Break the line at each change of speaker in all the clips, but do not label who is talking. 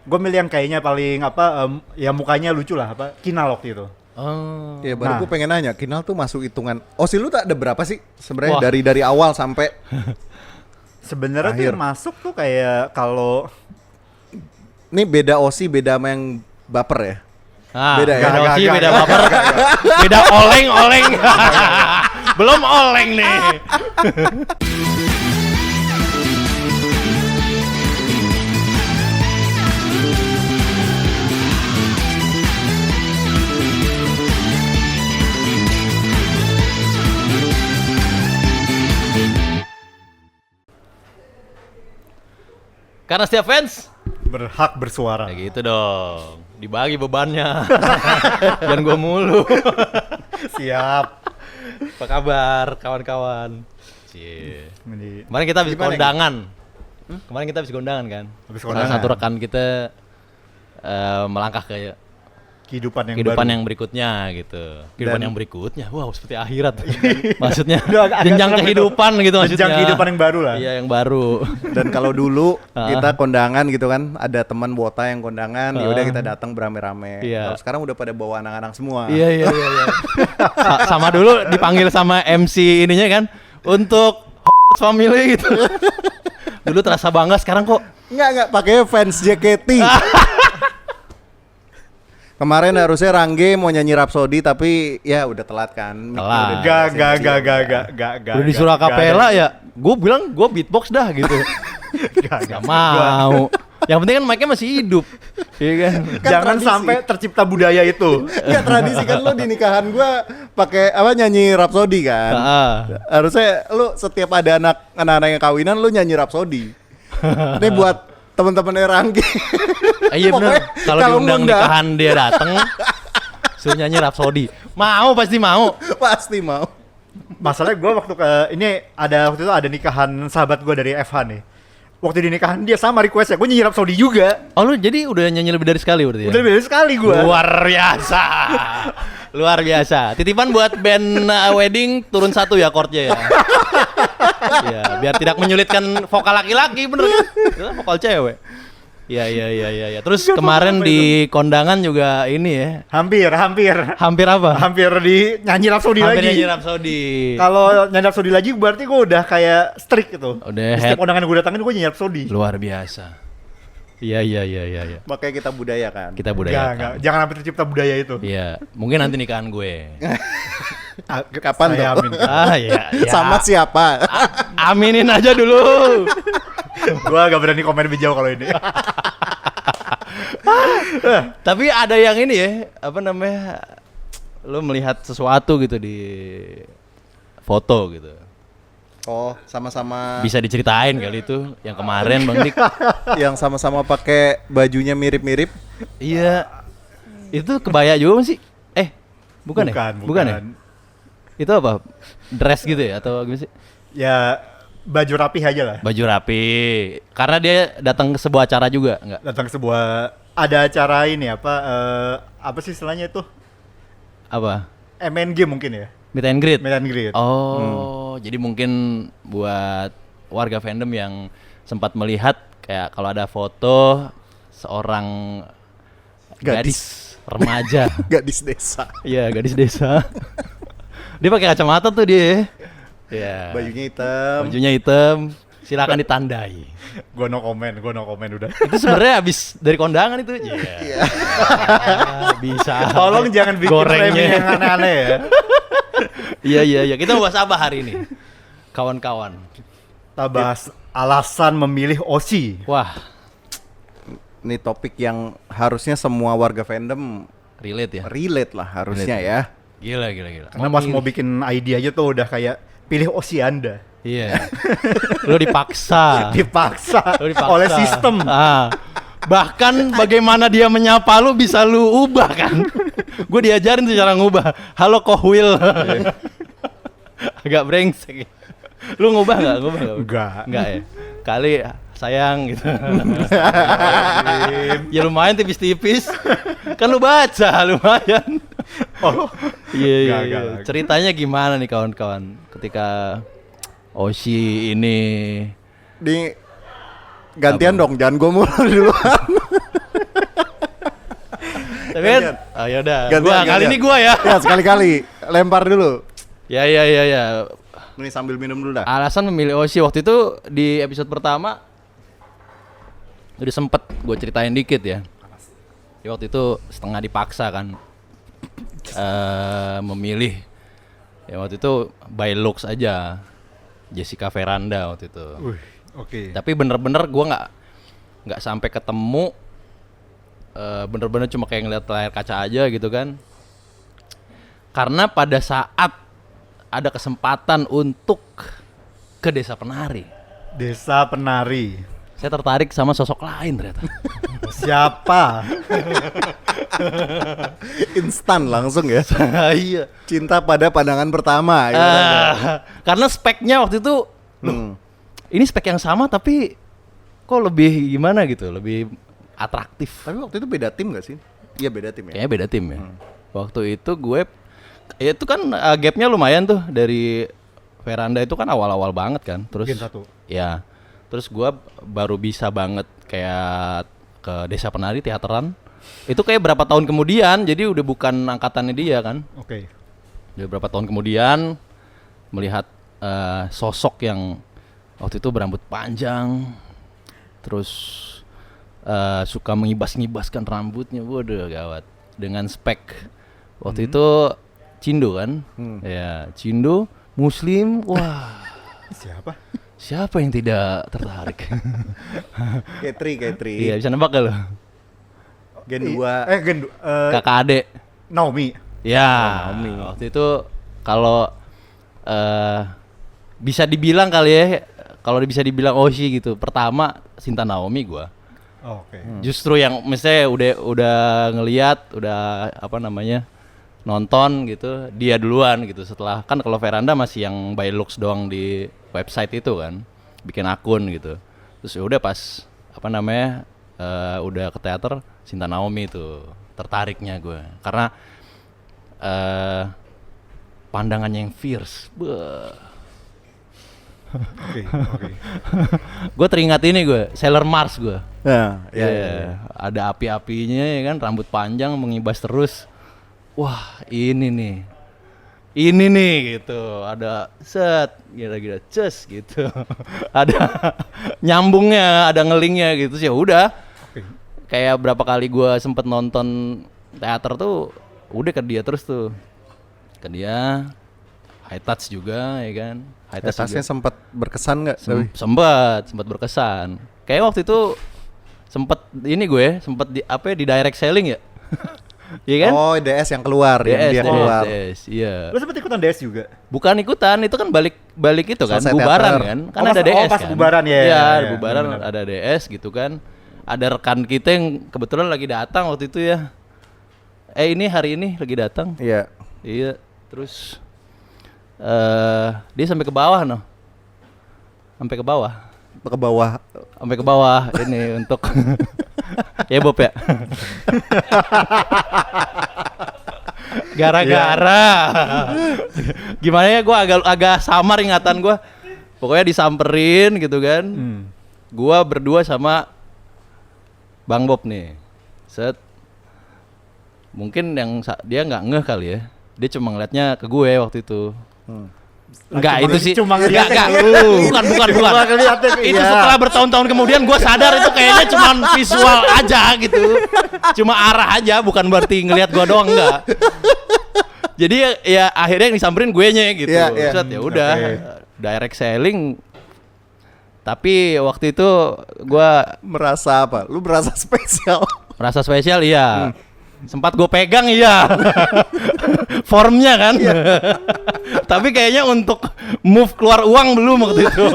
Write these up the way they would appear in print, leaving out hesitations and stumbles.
Gue milih yang kayaknya paling ya mukanya lucu lah, Kinal waktu itu.
Oh.
Ya baru gue pengen nanya, Kinal tuh masuk hitungan Osi lu tak ada berapa sih sebenarnya
Wah.
dari awal sampai
Sebenarnya tuh
Akhir.
yang masuk tuh kayak kalau
ini beda Osi beda sama yang baper ya? Beda ya?
Beda
Gak,
Osi,
gak,
beda
gak,
baper. Beda oleng. Belum oleng nih. Karena setiap fans
berhak bersuara.
ya gitu dong. Dibagi bebannya. Jangan gua mulu.
Siap.
Apa kabar kawan-kawan? Cie.
Ini
Kemarin kita habis
Gimana,
kondangan. Kemarin kita habis kondangan kan.
Habis
Salah
kondangan.
satu rekan kita melangkah ke
kehidupan yang
kehidupan
baru.
yang berikutnya gitu. Kehidupan
Dan-
yang berikutnya. Wow, seperti akhirat. Maksudnya
Udah agak
jenjang
serem itu.
kehidupan gitu maksudnya.
Jenjang kehidupan yang baru lah.
Iya, yang baru.
Dan kalau dulu kita kondangan gitu kan, ada teman wota yang kondangan, ya udah
Ah.
kita datang beramai-ramai.
Iya.
Kalau sekarang udah pada bawa anak-anak semua.
Iya. Sama dulu dipanggil sama MC ininya kan untuk family gitu. Dulu terasa bangga, sekarang kok
Enggak pakai fans JKT. Kemarin harusnya Rangge mau nyanyi Rhapsody tapi ya udah telat kan.
Telat.
Gak.
udah disuruh akapela ya. Gue bilang gue beatbox dah gitu. Gak mau. Yang penting kan mic-nya masih hidup. Iya kan?
Jangan
tradisi.
sampai tercipta budaya itu.
Enggak tradisi kan lu di nikahan gua pakai nyanyi Rhapsody kan.
Heeh.
Harusnya lu setiap ada anak-anak yang kawinan lu nyanyi Rhapsody. Ini buat teman-teman Rangge.
Iya bener.
Pokoknya
Kalau diundang
ngundang,
nikahan dia dateng, suruh nyanyi Rhapsody. Mau, pasti mau.
pasti mau.
Masalahnya gue waktu waktu itu ada nikahan sahabat gue dari FH nih. Waktu di nikahan dia sama requestnya, gue nyanyi Rhapsody juga.
Oh lu jadi udah nyanyi lebih dari sekali berarti ya?
Udah beda sekali gue.
Luar biasa. Luar biasa. Titipan buat band wedding turun 1 ya chordnya ya. Ya, biar tidak menyulitkan vokal laki-laki bener kan? Itu kan vokal cewek. Iya. Terus kemarin di kondangan juga ini ya.
Hampir
Hampir apa?
hampir di nyanyi Rhapsody
Hampir
lagi.
nyanyi Rhapsody.
Kalau nyanyi Rhapsody lagi berarti gue udah kayak strict gitu.
Udah
Di setiap
head.
undangan gue datangin gue nyanyi Rhapsody.
Luar biasa. Iya.
Makanya kita budaya kan.
Kita
Enggak.
budayakan.
Jangan sampai tercipta budaya itu.
Iya, mungkin nanti nikahan gue.
Kapan
Saya
tuh?
amin.
Iya.
Sama siapa?
Aminin aja dulu.
Gue gak berani komen lebih jauh kalau ini.
Tapi ada yang ini ya, apa namanya? Lo melihat sesuatu gitu di foto gitu.
Oh, sama-sama
Bisa diceritain kali itu yang kemarin Bang Dik.
yang sama-sama pakai bajunya mirip-mirip.
Iya. Itu kebaya juga sih? Bukan ya? Bukan ya? Itu apa? Dress gitu ya atau gimana sih?
Ya baju rapih aja lah.
Baju rapi. Karena dia datang ke sebuah acara juga, enggak?
Datang ke sebuah ada acara ini apa sih istilahnya itu?
Apa?
MNG mungkin ya.
Meet and greet.
Meet and greet.
Oh, jadi mungkin buat warga fandom yang sempat melihat kayak kalau ada foto seorang gadis remaja,
Gadis desa.
iya gadis desa, dia pakai kacamata tuh dia, ya,
Bajunya hitam.
bajunya hitam, silakan ditandai.
Gue no comment udah.
Itu sebenarnya habis dari kondangan itu, iya, bisa.
Tolong jangan bikin framing yang aneh-aneh ya.
Iya, kita bahas apa hari ini, kawan-kawan?
Kita bahas alasan memilih Osi.
Wah,
Ini topik yang harusnya semua warga fandom
relate ya.
relate lah harusnya
Relate.
ya.
Gila.
Karena pas mau bikin ID aja tuh udah kayak pilih Osi Anda.
Iya. Lu dipaksa.
Dipaksa,
Lu dipaksa.
oleh sistem.
Bahkan bagaimana dia menyapa lu bisa lu ubah kan. Gue diajarin tuh cara ngubah. Halo Kohwil. Agak brengsek. Lu ngubah enggak?
Enggak.
Enggak ya. Kali sayang gitu. Ya lumayan tipis-tipis. Kan lu baca lumayan.
Oh.
Iya.
Enggak.
Ceritanya gimana nih kawan-kawan ketika Oshi ini
Di gantian dong, jangan gue mulu duluan.
Oh yaudah,
Gantian,
kali
gantian.
ini gua ya.
Ya sekali-kali lempar dulu.
Ya.
Nih sambil minum dulu dah.
Alasan memilih Oshi waktu itu di episode pertama udah sempet gue ceritain dikit ya. Ya waktu itu setengah dipaksa kan memilih. Ya waktu itu by looks aja Jessica Veranda waktu itu.
Oke.
Tapi bener-bener gue nggak sampai ketemu. Bener-bener cuma kayak ngeliat layar kaca aja gitu kan. Karena pada saat ada kesempatan untuk ke Desa Penari,
Desa Penari.
saya tertarik sama sosok lain ternyata.
Siapa?
Instan langsung ya.
Iya.
Cinta pada pandangan pertama.
Karena speknya waktu itu, ini spek yang sama tapi kok lebih gimana gitu, lebih atraktif.
Tapi waktu itu beda tim gak sih? Iya beda tim ya.
Kayaknya beda tim ya. Waktu itu gue, ya itu kan gapnya lumayan tuh dari Veranda itu kan awal-awal banget kan. Terus
Gen 1.
ya, terus gue baru bisa banget kayak ke Desa Penari teateran. Itu kayak berapa tahun kemudian, jadi udah bukan angkatannya dia kan.
Oke.
Udah berapa tahun kemudian melihat sosok yang waktu itu berambut panjang, terus suka mengibas-ngibaskan rambutnya, waduh gawat. Dengan spek waktu itu Cindo kan, ya Cindo Muslim, wah siapa yang tidak tertarik?
Katri.
Iya bisa nebak gak lo?
Gen 2.
Gen
Kakak adik.
Naomi.
Ya, waktu itu kalau bisa dibilang kali ya, kalau bisa dibilang Oshi gitu, pertama Sinta Naomi gua.
Oke.
Justru yang misalnya udah ngelihat, udah apa namanya nonton gitu, dia duluan gitu. Setelah kan kalau Veranda masih yang by looks doang di website itu kan, bikin akun gitu. Terus ya udah pas apa namanya udah ke teater, Sinta Naomi itu tertariknya gue karena pandangannya yang fierce.
Oke.
Gue teringat ini gue, Sailor Mars gue.
Ya.
Ada api-apinya ya kan, rambut panjang mengibas terus. Wah, ini nih gitu. Ada set kira-kira ces gitu. Ada nyambungnya, ada ngelingnya gitu sih. Ya udah. Kayak berapa kali gue sempet nonton teater tuh udah ke dia terus tuh. Ke dia High Touch juga ya kan. High Touch
Tasnya
juga.
sempat berkesan nggak?
Sempat berkesan. Kayak waktu itu sempet di direct selling ya. Iya kan?
Oh, DS yang keluar, yang dia keluar.
DS, iya.
Lu sempet ikutan DS juga?
Bukan ikutan, itu kan balik itu kan,
Selesai
bubaran
teater.
kan. Kan
Oh,
ada
pas-
DS
pas
kan.
bubaran, ya,
Iya,
ya,
bubaran
benar-benar.
ada DS gitu kan. Ada rekan kita yang kebetulan lagi datang waktu itu ya. Hari ini lagi datang.
Iya.
Iya, terus dia sampai ke bawah noh. Sampai ke bawah.
Ke bawah.
Sampai ke bawah ini untuk ya Bob ya. Gara-gara gimana ya, gue agak samar ingatan gue. Pokoknya disamperin gitu kan. Gue berdua sama Bang Bob nih. Set. Mungkin yang dia nggak ngeh kali ya. Dia cuma ngeliatnya ke gue waktu itu. Enggak, itu sih.
Cuma
enggak.
ngeliatnya ke lu.
Bukan.
Cuma ngeliatnya ke-
Itu
iya.
setelah bertahun-tahun kemudian gue sadar itu kayaknya cuma visual aja gitu. Cuma arah aja, bukan berarti ngelihat gue doang, enggak. Jadi ya akhirnya yang disamperin gue nya gitu.
Iya, iya.
Set, ya udah direct selling. Tapi waktu itu gue
Merasa apa? Lu merasa spesial.
merasa spesial, iya. Sempat gue pegang, iya. Formnya kan. Tapi kayaknya untuk move keluar uang belum waktu itu.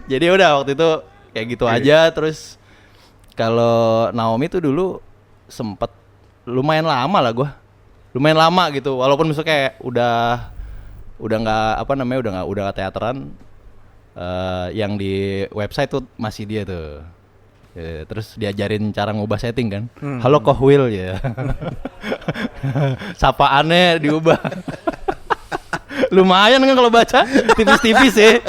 Jadi udah waktu itu kayak gitu aja. Terus kalau Naomi tuh dulu sempet lumayan lama lah gue. Lumayan lama gitu. Walaupun misalnya kayak udah nggak apa namanya, udah nggak teateran. Yang di website tuh masih dia tuh. Ya, terus diajarin cara ngubah setting kan. Halo Kohwil ya. Sapaannya diubah. Lumayan kan kalau baca, tipis-tipis ya.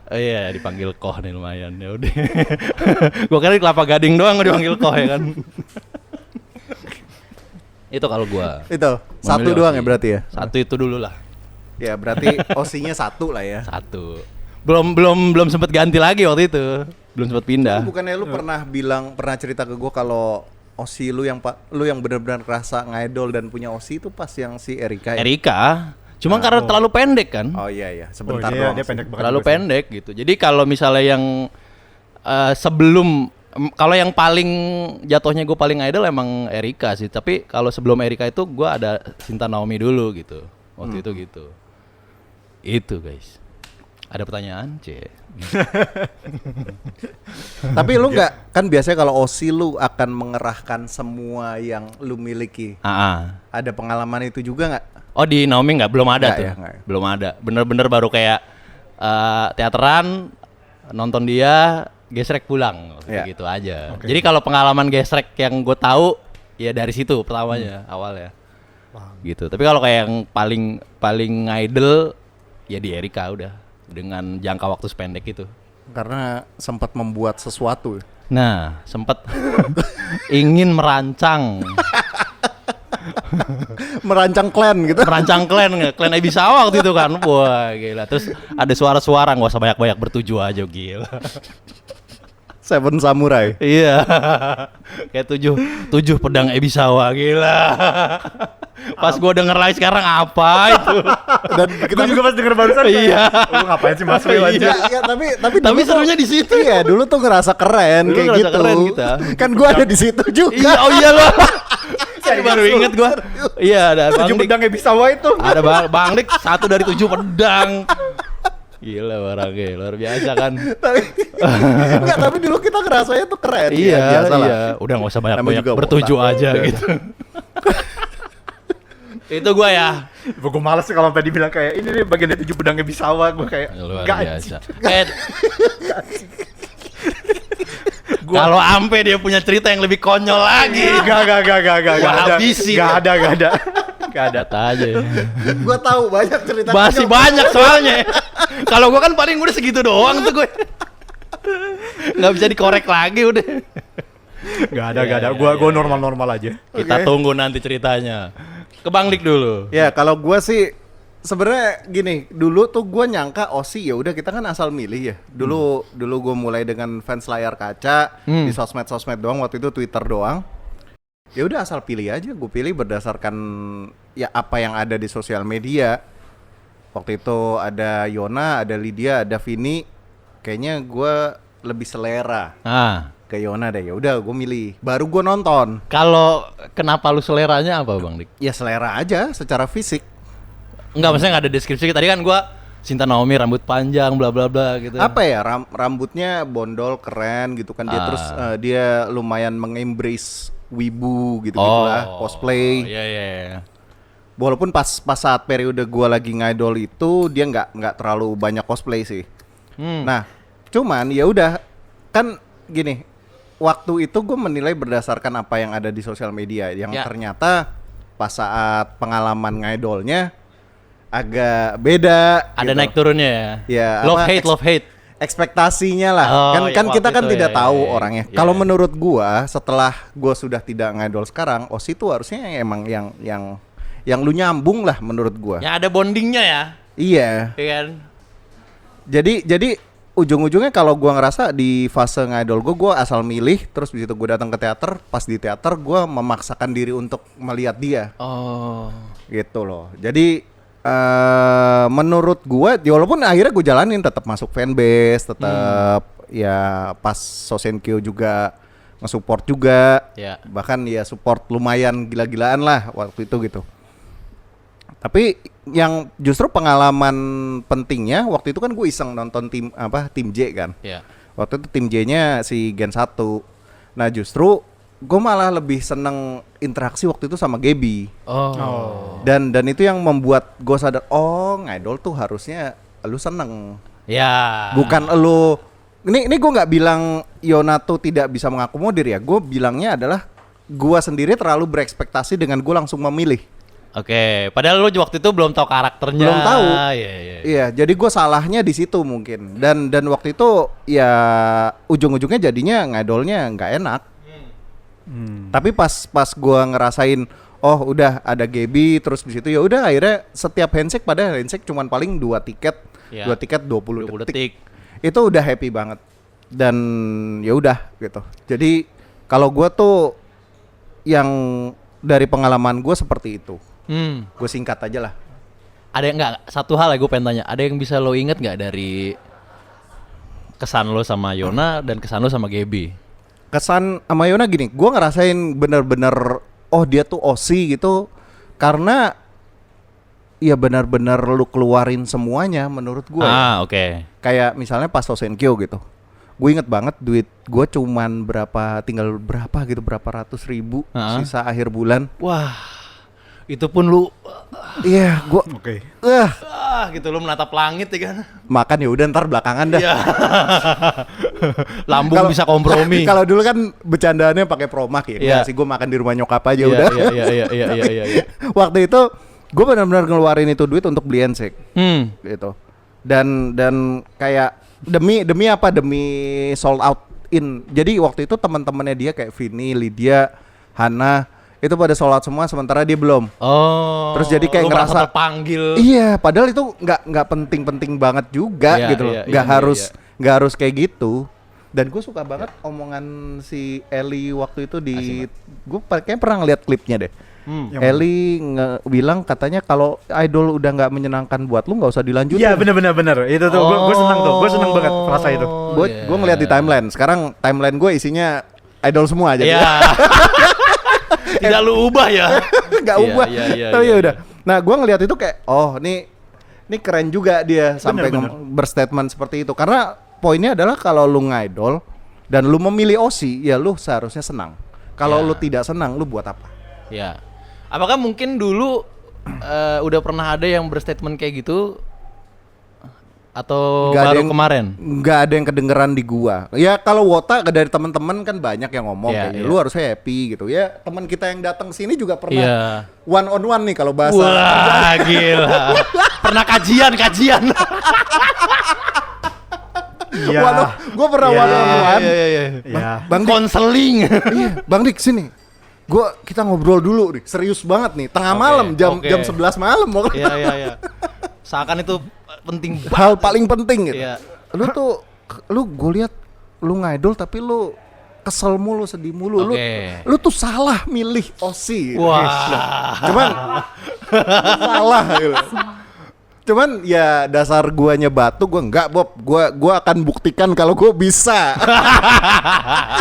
Oh iya, dipanggil Koh nih lumayan. Ya udah. Gua kira di Kelapa Gading doang dipanggil Koh ya kan. Itu kalau gua.
Itu satu
Memilih
doang
OSI.
ya berarti ya.
Satu itu dulu lah.
Ya berarti OSI-nya satu lah ya.
Satu. Belum sempet ganti lagi waktu itu. Belum sempet pindah.
Bukannya lu pernah cerita ke gue kalau OSI lu yang benar-benar kerasa ngidol dan punya OSI itu pas yang si Erika ya?
Erika. Cuma karena terlalu pendek kan.
Oh iya sebentar
dia,
doang.
dia
sih.
pendek banget
Terlalu
juga sih.
pendek gitu. Jadi kalau misalnya yang kalau yang paling jatuhnya gue paling idol emang Erika sih. Tapi kalau sebelum Erika itu gue ada Shinta Naomi dulu gitu. Waktu itu gitu. Itu guys. Ada pertanyaan, C.
Tapi lu nggak kan biasanya kalau OSI lu akan mengerahkan semua yang lu miliki. Ada pengalaman itu juga nggak?
Oh di Naomi belum ada
Nggak
tuh.
ya, nggak ya.
Belum ada. Bener-bener baru kayak teateran, nonton dia, gesrek pulang,
Iya.
gitu aja.
Oke.
Jadi kalau pengalaman gesrek yang gue tahu ya dari situ pertamanya awalnya. Gitu. Tapi kalau kayak yang paling idol ya di Erika udah dengan jangka waktu sependek itu.
Karena sempat membuat sesuatu.
Nah, sempat ingin merancang klan Ebisawa waktu itu kan. Wah, gila. Terus ada suara-suara nggak usah banyak-banyak bertujuh aja gila.
Seven Samurai.
Iya. Kayak tujuh pedang Ebisawa gila. Pas gua denger lagi sekarang apa itu?
Dan
Kita juga pas denger barusan
Iya.
Lu ngapain sih Mas Will aja?
Ya, tapi
Tapi
dulu tuh-
serunya di situ.
Iya, dulu tuh ngerasa keren
Dulu
kayak
ngerasa
gitu.
keren kita.
Kan gua ada di situ juga.
Iya, oh iya loh. Baru inget gua. Iya, ada Bang
7
Dik.
pedang Ebisawa itu.
Ada Bang Dik 1 dari 7 pedang. Gila orangnya luar biasa kan.
tapi enggak, tapi dulu kita ngerasanya tuh keren.
Iya,
Ya, biasa lah.
iya. Udah nggak usah banyak-banyak
Namanya juga
bertujuh
botak.
aja gitu. Itu gua ya.
Gue males sih kalau tadi bilang kayak ini nih bagian dari 7 pedang Ebisawa. Gue kayak
Luar
"Nggak,
biasa. Kalau ampe dia punya cerita yang lebih konyol lagi.
Gak
Gua
ada.
habisin.
Gak ada. Gak ada.
Kata aja.
Gua tahu banyak cerita.
Masih
konyol.
banyak soalnya. Kalau gua kan paling udah segitu doang tuh gue. Nggak bisa dikorek lagi udah.
Gak ada.
Iya,
Gue normal aja.
Kita
Oke.
tunggu nanti ceritanya. Ke Bang Dik dulu.
Ya, kalau gua sih sebenarnya gini, dulu tuh gua nyangka OSI ya udah kita kan asal milih ya. Dulu gua mulai dengan fans layar kaca di sosmed doang, waktu itu Twitter doang. Ya udah asal pilih aja, gue pilih berdasarkan ya apa yang ada di sosial media. Waktu itu ada Yona, ada Lydia, ada Vini. Kayaknya gua lebih selera
Nah,
ke Yona deh. Ya udah gue milih. Baru gua nonton.
kalau kenapa lu seleranya apa Bang Dik?
Ya selera aja secara fisik.
Enggak, maksudnya nggak ada deskripsi. Tadi kan gua Shinta Naomi rambut panjang bla bla bla gitu.
Apa ya rambutnya bondol keren gitu kan dia, terus dia lumayan mengembrace wibu gitu lah, cosplay.
Iya.
Walaupun pas saat periode gua lagi ngidol itu dia nggak terlalu banyak cosplay sih. Nah cuman ya udah kan gini, waktu itu gue menilai berdasarkan apa yang ada di sosial media yang
Ya.
ternyata pas saat pengalaman ngidolnya agak beda.
Ada
gitu.
naik turunnya ya.
Ya,
Love
apa,
hate.
Ekspektasinya lah.
Oh,
kan
ya,
kan kita
waktu
kan
itu
tidak
ya,
tahu
ya,
orangnya.
ya.
Kalau menurut gua setelah gua sudah tidak ngidol sekarang, OSI itu harusnya emang yang lu nyambung lah menurut gua.
Ya ada bondingnya ya.
Iya.
Iya kan?
Jadi ujung-ujungnya kalau gua ngerasa di fase ngidol gua asal milih, terus begitu gua datang ke teater, pas di teater gua memaksakan diri untuk melihat dia.
Oh.
Gitu loh. Jadi menurut gua ya walaupun akhirnya gue jalanin tetap masuk fanbase, tetap ya pas Sosenkyo juga nge-support juga.
Ya.
Bahkan ya support lumayan gila-gilaan lah waktu itu gitu. Tapi yang justru pengalaman pentingnya waktu itu kan gue iseng nonton tim J kan.
Ya.
Waktu itu tim J-nya si Gen 1. Nah, justru gue malah lebih seneng interaksi waktu itu sama Gaby.
Oh.
Dan itu yang membuat gue sadar, oh ngidol tuh harusnya lu seneng,
Ya.
bukan lu. Ini gue nggak bilang Yona tuh tidak bisa mengakomodir ya. Gue bilangnya adalah gue sendiri terlalu berekspektasi dengan gue langsung memilih.
Oke, padahal lu waktu itu belum tahu karakternya.
Belum tahu.
Iya.
Iya, jadi gue salahnya di situ mungkin. Dan waktu itu ya ujung-ujungnya jadinya ngidolnya nggak enak. Tapi pas gua ngerasain oh udah ada Gaby terus di situ ya udah akhirnya setiap handshake padahal handshake cuman paling 2 tiket.
Iya.
2 tiket 20
20
detik.
detik.
Itu udah happy banget. Dan ya udah gitu. Jadi kalau gua tuh yang dari pengalaman gua seperti itu. Gue singkat aja lah.
Ada nggak satu hal ya gue pengen tanya, ada yang bisa lo inget nggak dari kesan lo sama Yona dan kesan lo sama Gaby?
Kesan sama Yona gini, gue ngerasain bener-bener oh dia tuh OC gitu karena ya benar-benar lu keluarin semuanya menurut gue.
Oke.
Kayak misalnya pas Sosenkyo gitu, gue inget banget duit gue cuman tinggal berapa gitu, berapa ratus ribu sisa akhir bulan.
Wah, itu pun lu
Iya, gue
Oke.
gitu lu menatap langit ya kan.
makan ya udah ntar belakangan dah.
Iya. Lambung bisa kompromi.
Kalau dulu kan bercandaannya pakai promak ya.
Iya.
Nggak sih, gue makan di rumah nyokap aja
Iya,
udah.
iya.
Waktu itu gue benar-benar ngeluarin itu duit untuk beli handshake gitu. Dan kayak demi sold out in. Jadi waktu itu teman-temannya dia kayak Vini, Lydia, Hana itu pada sold out semua sementara dia belum.
Oh.
Terus jadi kayak
lu merasa
ngerasa
terpanggil.
Iya, padahal itu nggak penting-penting banget juga
Iya,
gitu loh.
iya,
Nggak
iya,
nggak harus kayak gitu. Dan gue suka banget omongan si Eli waktu itu gue kayaknya pernah ngeliat klipnya deh. Eli bilang katanya kalau idol udah nggak menyenangkan buat lu nggak usah dilanjutin.
Iya benar. Itu tuh gue senang tuh. Gue senang banget rasa itu.
Gue ngeliat di timeline. Sekarang timeline gue isinya idol semua aja.
Iya. Tidak lu ubah ya.
Nggak
Iya,
ubah.
iya,
Tapi
iya,
ya udah. Nah, gue ngeliat itu kayak oh ini keren juga dia sampai berstatement seperti itu. Karena poinnya adalah kalau lu ngidol dan lu memilih OC, ya lu seharusnya senang. Kalau lu tidak senang, lu buat apa?
Ya. Apakah mungkin dulu udah pernah ada yang berstatement kayak gitu atau baru kemarin?
Nggak ada yang kedengeran di gua. Ya kalau Wota dari teman-teman kan banyak yang ngomong kayak lu harus happy gitu. Ya teman kita yang datang sini juga pernah one on one nih kalau bahasa.
Wah, gila. Pernah kajian.
Iya.
Waduh, gua pernah one on one.
Iya.
Bang Dik,
konseling.
iya, Bang Dik sini. Kita ngobrol dulu nih, serius banget nih. Tengah malam jam 11 malam.
Iya. Seakan itu penting banget.
Hal paling penting gitu.
Iya.
Gue lihat lu ngidol tapi lu kesel mulu, sedih mulu. Lu tuh salah milih OC.
Wah.
Cuman salah gitu. Cuman ya dasar guanya batu, gua enggak Bob. Gua akan buktikan kalau gua bisa.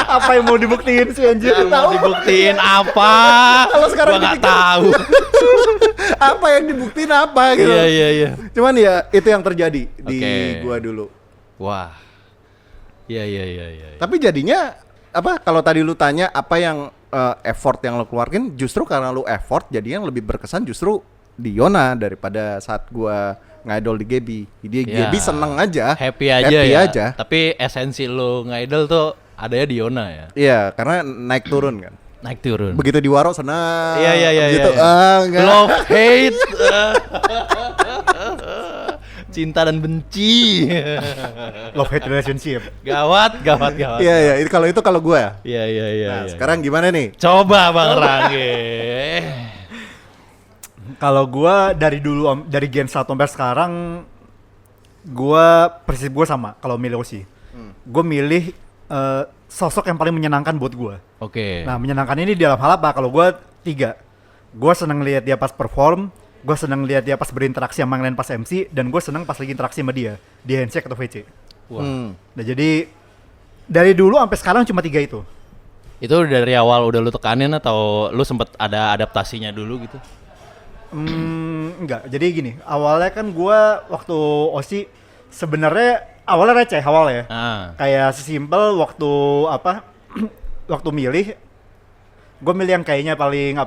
Apa yang mau dibuktiin sih anjir?
Yang mau dibuktiin apa?
Kalau sekarang
gua nggak
dipikir,
tahu.
apa yang dibuktiin apa gitu.
Iya.
Cuman ya itu yang terjadi di gua dulu.
Wah. Iya.
Tapi jadinya apa kalau tadi lu tanya apa yang effort yang lo keluarin, justru karena lu effort jadi yang lebih berkesan justru di Yona daripada saat gua ngidol di Gaby. Gaby seneng aja,
happy aja. Tapi esensi lu ngidol tuh adanya di Yona ya.
Iya, karena naik turun kan.
Naik turun.
Begitu di Waro seneng.
Iya.
Gitu, enggak.
Love hate. Cinta dan benci.
Love hate relationship.
Gawat.
Iya, kalau gua.
Iya.
Nah, sekarang gimana nih?
Coba Bang Rangge.
Kalau gua dari dulu dari Gen 1 sampai sekarang gua prinsip gua sama kalau milih OC. Gua milih sosok yang paling menyenangkan buat gua.
Oke.
Nah, menyenangkan ini dalam hal apa? Kalau gua 3. Gua seneng lihat dia pas perform, gua seneng lihat dia pas berinteraksi sama yang lain pas MC, dan gua seneng pas lagi interaksi sama dia di handshake atau VC.
Wah.
Nah, jadi dari dulu sampai sekarang cuma 3 itu.
Itu dari awal udah lu tekanin atau lu sempet ada adaptasinya dulu gitu?
Enggak. Jadi gini, awalnya kan gua waktu OC sebenarnya awalnya receh awalnya. Kayak sesimpel waktu waktu milih, gue milih yang kayaknya paling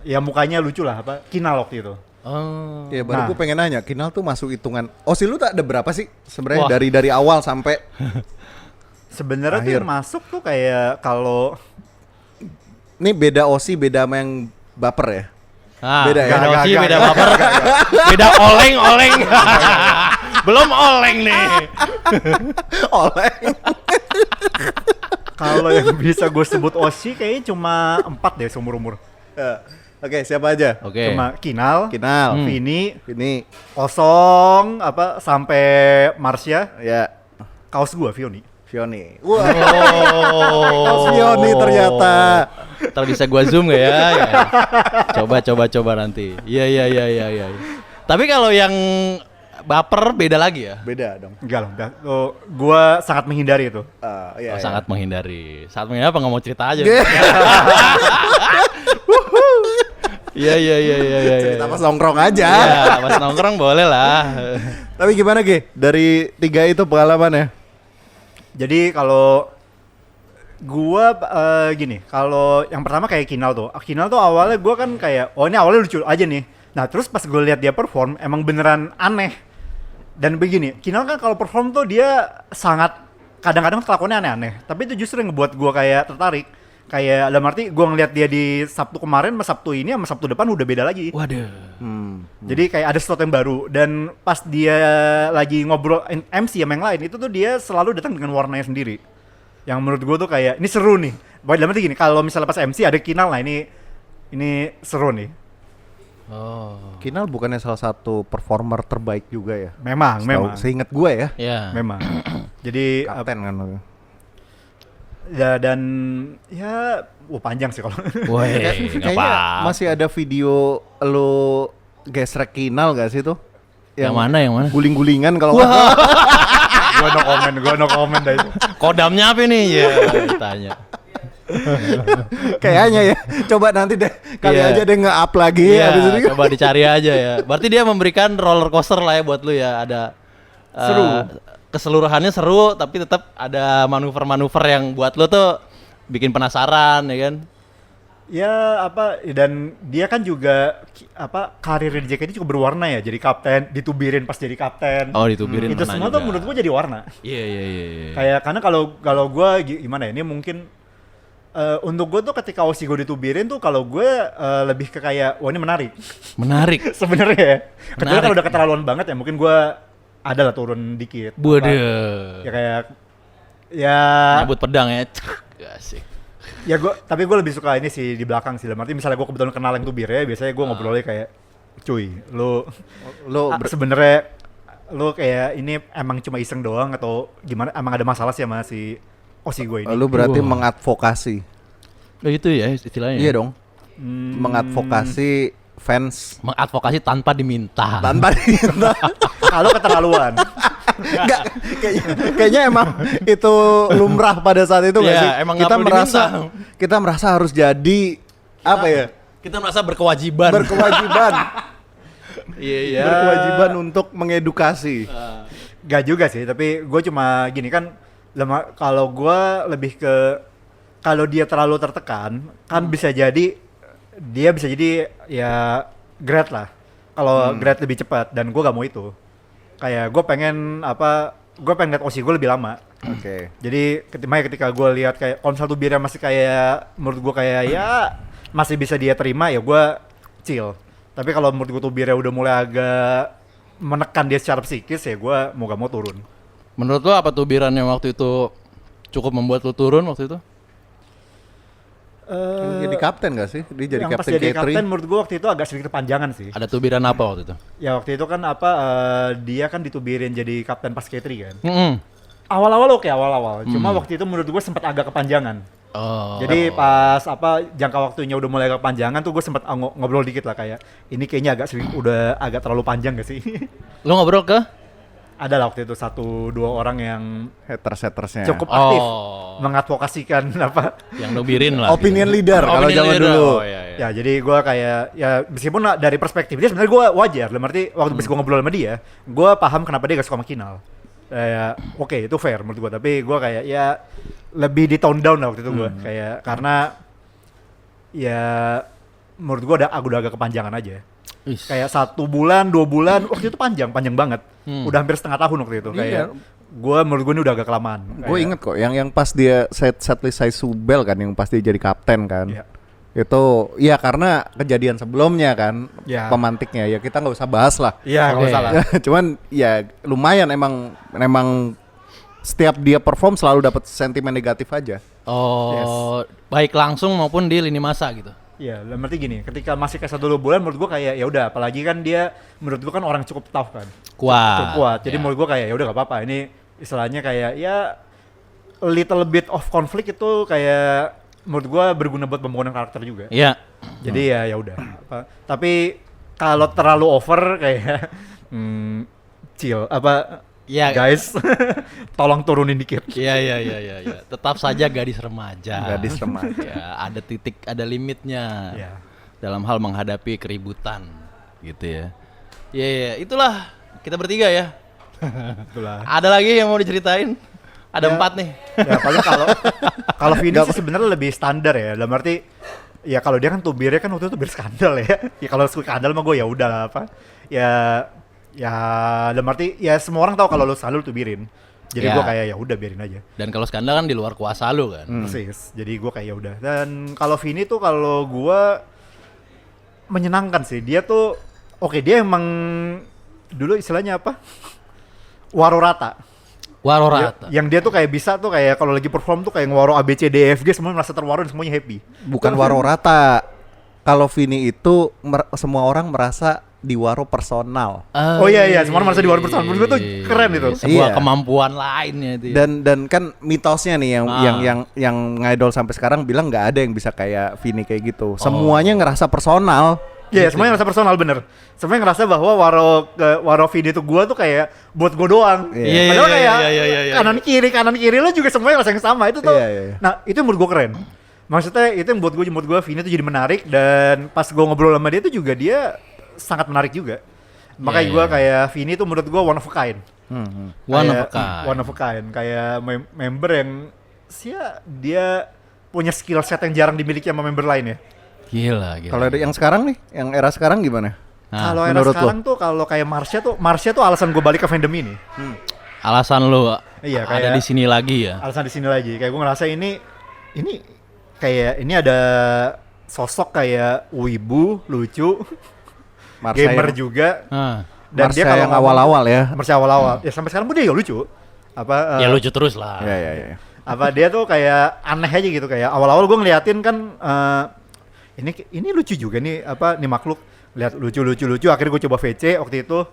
ya mukanya lucu lah, Kinal waktu itu.
Oh.
Ya baru gue pengen nanya, Kinal tuh masuk hitungan OC lu tak ada berapa sih sebenarnya dari awal sampai
sebenarnya tuh yang masuk tuh kayak kalau
ini beda OC beda sama yang baper ya.
Beda
ya?
Beda baper. Beda oleng. Belum oleng nih.
Oleng.
Kalau yang bisa gue sebut Osi kayaknya cuma 4 deh seumur-umur.
Oke, siapa aja?
Oke.
Cuma Kinal, Vini, Kosong, sampai Marsha,
ya,
kaos gua Vioni.
Wah, kaos Vioni ternyata.
Ntar bisa gua zoom gak ya? Coba nanti. Iya. Tapi kalau yang baper beda lagi ya?
Beda dong.
Enggak lah, gua sangat menghindari itu.
Iya.
Sangat menghindari. Saat menghindari apa nggak mau cerita aja? Iya.
Cerita pas nongkrong aja.
Iya, pas nongkrong boleh lah.
Tapi gimana Ge? Dari 3 itu pengalamannya?
Jadi kalau gua gini, kalau yang pertama kayak Kinal tuh awalnya gua kan kayak ini awalnya lucu aja nih. Nah terus pas gue lihat dia perform emang beneran aneh. Dan begini, Kinal kan kalau perform tuh dia sangat kadang-kadang kelakuannya aneh-aneh. Tapi itu justru yang ngebuat gua kayak tertarik. Kayak dalam arti gue ngeliat dia di Sabtu kemarin sama Sabtu ini sama Sabtu depan udah beda lagi.
Waduh.
Jadi kayak ada sesuatu yang baru. Dan pas dia lagi ngobrol MC sama yang lain, itu tuh dia selalu datang dengan warnanya sendiri. Yang menurut gue tuh kayak, ini seru nih. Dalam arti gini, kalau misalnya pas MC ada Kinal, nah ini seru nih.
Oh.
Kinal bukannya salah satu performer terbaik juga ya?
Memang.
Seingat gue ya.
Iya.
Memang. Jadi
kapten kan lo.
Ya dan ya panjang sih kalau.
Woi,
kayaknya masih ada video lo gesrek Kinal gak sih tuh?
Yang mana?
Guling-gulingan kalau
Gua no comment dah itu.
Kodamnya apa nih? Ya, tanya.
Kayaknya ya. Coba nanti deh aja deh nge-up lagi
habis ini. Coba dicari aja ya. Berarti dia memberikan roller coaster lah ya buat lu ya. Ada
seru.
Keseluruhannya seru tapi tetap ada manuver-manuver yang buat lo tuh bikin penasaran ya kan.
Ya dan dia kan juga karir di JKT cukup berwarna ya, jadi kapten, ditubirin pas jadi kapten.
Oh, ditubirin.
Itu semua juga. Tuh menurut gua jadi warna.
Iya.
Kayak karena kalau gua gimana ya, ini mungkin untuk gue tuh ketika Osi gue ditubirin tuh kalau gue lebih ke kayak ini menarik sebenarnya ya. Kecuali kalau udah keterlaluan banget ya mungkin gue ada lah turun dikit.
Waduh.
Ya kayak ya
nyebut pedang ya. Asik.
Ya tapi gue lebih suka ini sih di belakang sih. Berarti misalnya gue kebetulan kenal yang tubirnya, biasanya gue ngobrolnya kayak, cuy, lu sebenarnya lu kayak ini emang cuma iseng doang atau gimana? Emang ada masalah sih sama si Osi gue ini?
Lu berarti mengadvokasi.
Itu ya istilahnya.
Iya dong. Mengadvokasi fans.
Mengadvokasi tanpa diminta.
Kalau keterlaluan. Enggak, kayaknya emang itu lumrah pada saat itu nggak sih?
Emang
kita merasa harus jadi apa ya?
Kita merasa berkewajiban.
Iya.
Berkewajiban untuk mengedukasi.
Gak juga sih, tapi gue cuma gini kan. Kalau gue lebih ke kalau dia terlalu tertekan, kan bisa jadi ya grade lah. Kalau grade lebih cepat dan gue gak mau itu. Kayak gue pengen lihat Osi gue lebih lama.
Oke.
Jadi ketika gue lihat kayak kalau misalnya Tubira masih kayak menurut gue kayak ya masih bisa dia terima, ya gue chill. Tapi kalau menurut gue Tubira udah mulai agak menekan dia secara psikis, ya gue mau gak mau turun.
Menurut lo apa Tubiran yang waktu itu cukup membuat lo turun waktu itu?
Jadi kapten gak sih? Dia jadi
yang
kapten
pas jadi
K3.
Kapten menurut gue waktu itu agak sedikit kepanjangan sih.
Ada Tubiran apa waktu itu?
Ya waktu itu kan dia kan ditubirin jadi kapten pas K3 kan. Awal-awal. Cuma waktu itu menurut gue sempat agak kepanjangan. Jadi pas jangka waktunya udah mulai agak kepanjangan tuh gue sempat ngobrol dikit lah kayak ini kayaknya udah agak terlalu panjang gak sih?
Lo ngobrol ke?
Ada lah waktu itu 1-2 orang yang
hatersnya
cukup aktif mengadvokasikan
yang nubirin lah.
Opinion leader kalau zaman dulu.
Ya jadi gue kayak ya meskipun dari perspektif dia sebenarnya gue wajar. Berarti waktu pas gue ngobrol sama dia, gue paham kenapa dia gak suka sama Kinal. Oke, itu fair menurut gue. Tapi gue kayak ya lebih di tone down lah waktu itu gue kayak karena ya menurut gue udah agak kepanjangan aja. Kayak 1 bulan, 2 bulan, waktu itu panjang banget. Udah hampir setengah tahun waktu itu. Kayak menurut gue ini udah agak kelamaan.
Gue inget kok, yang pas dia setlist saya Subel kan, yang pas dia jadi kapten kan. Yeah. Itu ya karena kejadian sebelumnya kan, pemantiknya ya kita nggak usah bahas lah.
Iya, nggak usah lah.
Cuman ya lumayan emang setiap dia perform selalu dapat sentimen negatif aja.
Oh, baik langsung maupun di lini masa gitu.
Iya, berarti gini, ketika masih kayak 1-2 bulan menurut gua kayak ya udah, apalagi kan dia menurut gua kan orang cukup tough kan. Cukup kuat. Jadi menurut gua kayak ya udah gak apa-apa. Ini istilahnya kayak ya little bit of conflict itu kayak menurut gua berguna buat pembangunan karakter juga.
Iya.
Jadi ya udah. Tapi kalau terlalu over kayak chill
ya
guys, tolong turunin dikit.
Iya. Tetap saja gadis remaja.
Ya,
ada titik, ada limitnya.
Iya.
Dalam hal menghadapi keributan gitu ya. Iya, itulah kita bertiga ya.
Itulah.
Ada lagi yang mau diceritain? Ada 4 nih.
Ya paling kalau Vini sih sebenarnya lebih standar ya. Dalam arti ya kalau dia kan tubirnya kan waktu itu tubir skandal ya. Ya kalau skandal mah gue ya udah apa. Ya dalam arti ya semua orang tahu kalau lu salah lu tubirin. Jadi gue kayak ya udah biarin aja.
Dan kalau skandal kan di luar kuasa lu kan.
Persis. Jadi gue kayak ya udah. Dan kalau Vini tuh kalau gue menyenangkan sih. Dia tuh oke, dia emang dulu istilahnya apa? Waro rata. Yang dia tuh kayak bisa tuh kayak kalau lagi perform tuh kayak ngewaro ABCDFG semuanya merasa terwaro dan semuanya happy.
Bukan waro rata. Kalau Vini itu semua orang merasa diwaro personal.
Oh iya, semua orang merasa diwaro personal. Menurut gue tuh keren itu.
Sebuah kemampuan lainnya itu.
Dan kan mitosnya nih yang ngidol sampai sekarang bilang nggak ada yang bisa kayak Vini kayak gitu. Semuanya ngerasa personal.
Iya, semuanya ngerasa personal bener. Semuanya ngerasa bahwa Waro Vini itu gua tuh kayak buat gua doang. Padahal kayak kanan kiri lo juga semuanya ngerasa yang sama itu tuh. Nah, itu yang menurut gua keren. Maksudnya itu yang buat gua Vini tuh jadi menarik, dan pas gua ngobrol sama dia tuh juga dia sangat menarik juga. Makanya gua kayak Vini tuh menurut gua one of a kind. One of a kind. Kayak member yang dia punya skill set yang jarang dimiliki sama member lain ya.
Gila.
Kalau yang sekarang nih, yang era sekarang gimana?
Kalau era sekarang tuh kalau kayak Marsha tuh alasan gue balik ke fandom ini.
Alasan lu
kayak
ada di sini lagi ya?
Alasan di sini lagi. Kayak gue ngerasa ini kayak ini ada sosok kayak wibu, lucu, gamer juga. Dan
Marsha dia yang awal-awal ya.
Marsha awal-awal. Ya sampai sekarang pun dia ya lucu.
Ya lucu terus lah.
Ya.
Dia tuh kayak aneh aja gitu, kayak awal-awal gue ngeliatin kan ini lucu juga nih nih makhluk, lihat lucu akhirnya gue coba VC waktu itu